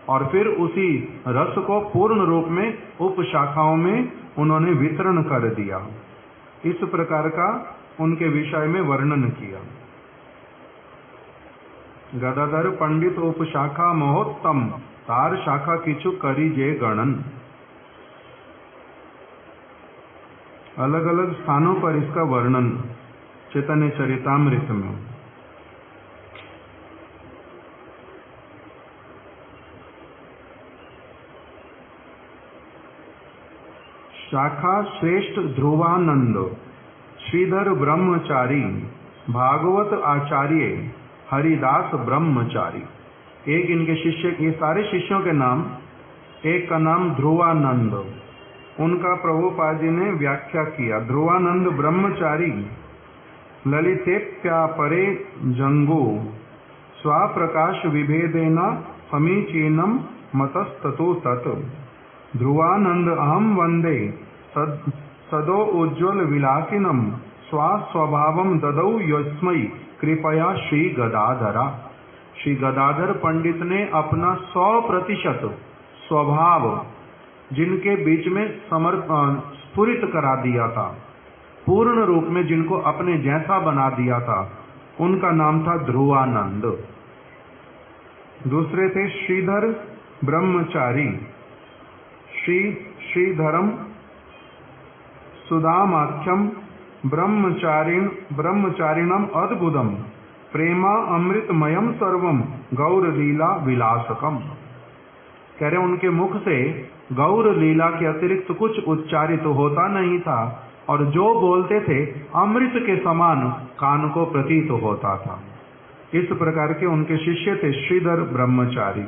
Speaker 1: और फिर उसी रस को पूर्ण रूप में उप शाखाओं में उन्होंने वितरण कर दिया। इस प्रकार का उनके विषय में वर्णन किया। गदाधर पंडित उप शाखा महोत्तम, तार शाखा किछु करी जे गणन। अलग अलग स्थानों पर इसका वर्णन चैतन्य चरितामृत में। शाखा श्रेष्ठ ध्रुवानंद, श्रीधर ब्रह्मचारी, भागवत आचार्य, हरिदास ब्रह्मचारी। एक इनके शिष्य, ये सारे शिष्यों के नाम, एक का नाम ध्रुवानंद, उनका प्रभुपाद जी ने व्याख्या किया। ध्रुवानंद ब्रह्मचारी ललितेप्या परे जंगो, स्वाप्रकाश विभेदेन समीचीनम मतस्ततो तत्। ध्रुवानंद अहम वंदे सदो उज्ज्वल विलासिनम, स्वभावम ददौ यस्मै कृपया श्री गदाधरा। श्री गदाधर पंडित ने अपना 100% स्वभाव जिनके बीच में स्फुरित करा दिया था, पूर्ण रूप में जिनको अपने जैसा बना दिया था, उनका नाम था ध्रुवानंद। दूसरे थे श्रीधर ब्रह्मचारी, श्रीधरम सुदामाख्यम ब्रह्मचारिणम अद्भुतम, प्रेमा अमृतमयम सर्वम गौर लीला विलासकम। कह रहे उनके मुख से गौर लीला के अतिरिक्त कुछ उच्चारित होता नहीं था, और जो बोलते थे अमृत के समान कान को प्रतीत होता था। इस प्रकार के उनके शिष्य थे श्रीधर ब्रह्मचारी।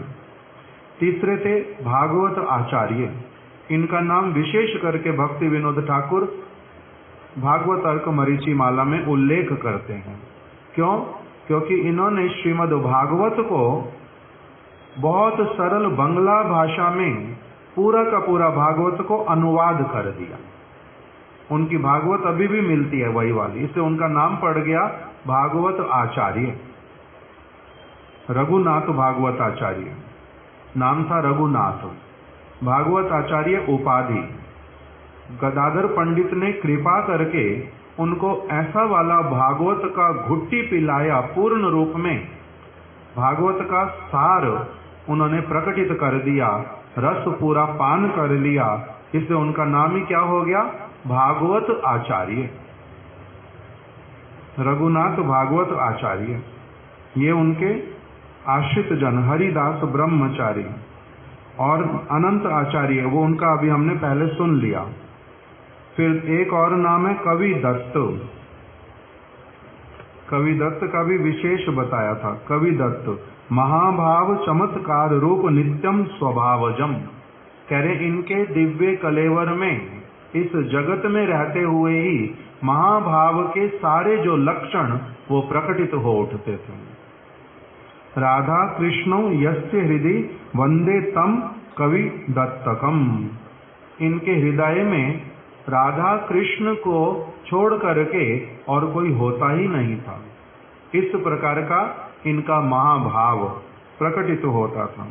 Speaker 1: तीसरे थे भागवत आचार्य, इनका नाम विशेष करके भक्ति विनोद ठाकुर भागवत अर्क मरीचि माला में उल्लेख करते हैं। क्यों? क्योंकि इन्होंने श्रीमद् भागवत को बहुत सरल बंगला भाषा में पूरा का पूरा भागवत को अनुवाद कर दिया। उनकी भागवत अभी भी मिलती है वही वाली, इससे उनका नाम पड़ गया भागवत आचार्य। रघुनाथ भागवत आचार्य नाम था, रघुनाथ भागवत आचार्य उपाधि। गदाधर पंडित ने कृपा करके उनको ऐसा वाला भागवत का घुट्टी पिलाया, पूर्ण रूप में भागवत का सार उन्होंने प्रकटित कर दिया, रस पूरा पान कर लिया, इससे उनका नाम ही क्या हो गया? भागवत आचार्य। रघुनाथ भागवत आचार्य, ये उनके आश्रित जन हरिदास ब्रह्मचारी। और अनंत आचार्य, वो उनका अभी हमने पहले सुन लिया। फिर एक और नाम है कवि दत्त। कवि दत्त का भी विशेष बताया था। कवि दत्त महाभाव चमत्कार रूप नित्यम स्वभावजम। कह रहे इनके दिव्य कलेवर में, इस जगत में रहते हुए ही महाभाव के सारे जो लक्षण वो प्रकटित हो उठते थे। राधा कृष्णो यस्य हृदय वंदे तम कवि दत्तकम। इनके हृदय में राधा कृष्ण को छोड़ करके और कोई होता ही नहीं था। इस प्रकार का इनका महाभाव प्रकटित होता था।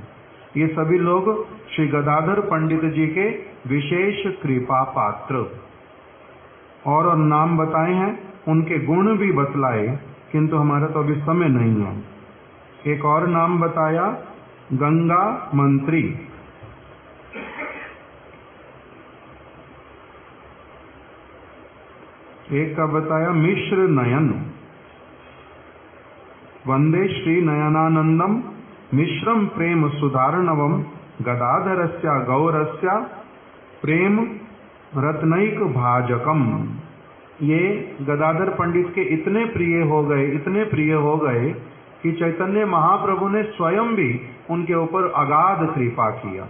Speaker 1: ये सभी लोग श्री गदाधर पंडित जी के विशेष कृपा पात्र। और नाम बताए हैं, उनके गुण भी बतलाए, किंतु हमारा तो अभी समय नहीं है। एक और नाम बताया गंगा मंत्री। एक का बताया मिश्र नयन। वंदे श्री नयनानंदम मिश्रम प्रेम सुधारणवम, गदाधरस्या गौरस्या प्रेम रत्नैक भाजकम। ये गदाधर पंडित के इतने प्रिय हो गए कि चैतन्य महाप्रभु ने स्वयं भी उनके ऊपर अगाध कृपा किया।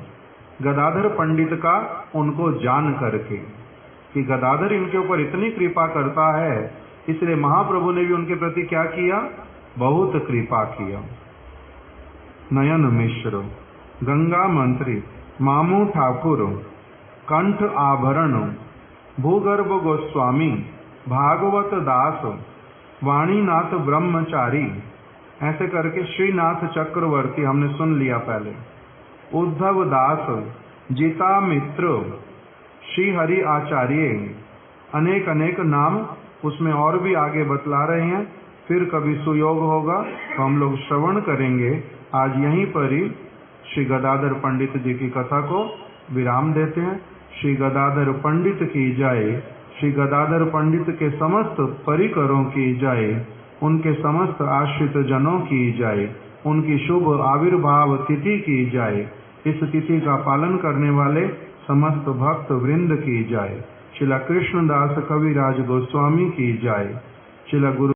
Speaker 1: गदाधर पंडित का उनको जान करके कि गदाधर इनके ऊपर इतनी कृपा करता है, इसलिए महाप्रभु ने भी उनके प्रति क्या किया? बहुत कृपा किया। नयन मिश्र, गंगा मंत्री, मामू ठाकुर, कंठ आभरण, भूगर्भ गोस्वामी, भागवत दास, वाणीनाथ ब्रह्मचारी, ऐसे करके श्रीनाथ चक्रवर्ती हमने सुन लिया पहले, उद्धव दास, जीता मित्र, श्री हरि आचार्य, अनेक अनेक नाम उसमें और भी आगे बतला रहे हैं। फिर कभी सुयोग होगा तो हम लोग श्रवण करेंगे। आज यहीं पर ही श्री गदाधर पंडित जी की कथा को विराम देते हैं। श्री गदाधर पंडित की जय। श्री गदाधर पंडित के समस्त परिकरों की जय। उनके समस्त आश्रित जनों की जय। उनकी शुभ आविर्भाव तिथि की जय। इस तिथि का पालन करने वाले समस्त भक्त वृंद की जय। श्रील कृष्णदास कविराज गोस्वामी की जय। श्रील गुरु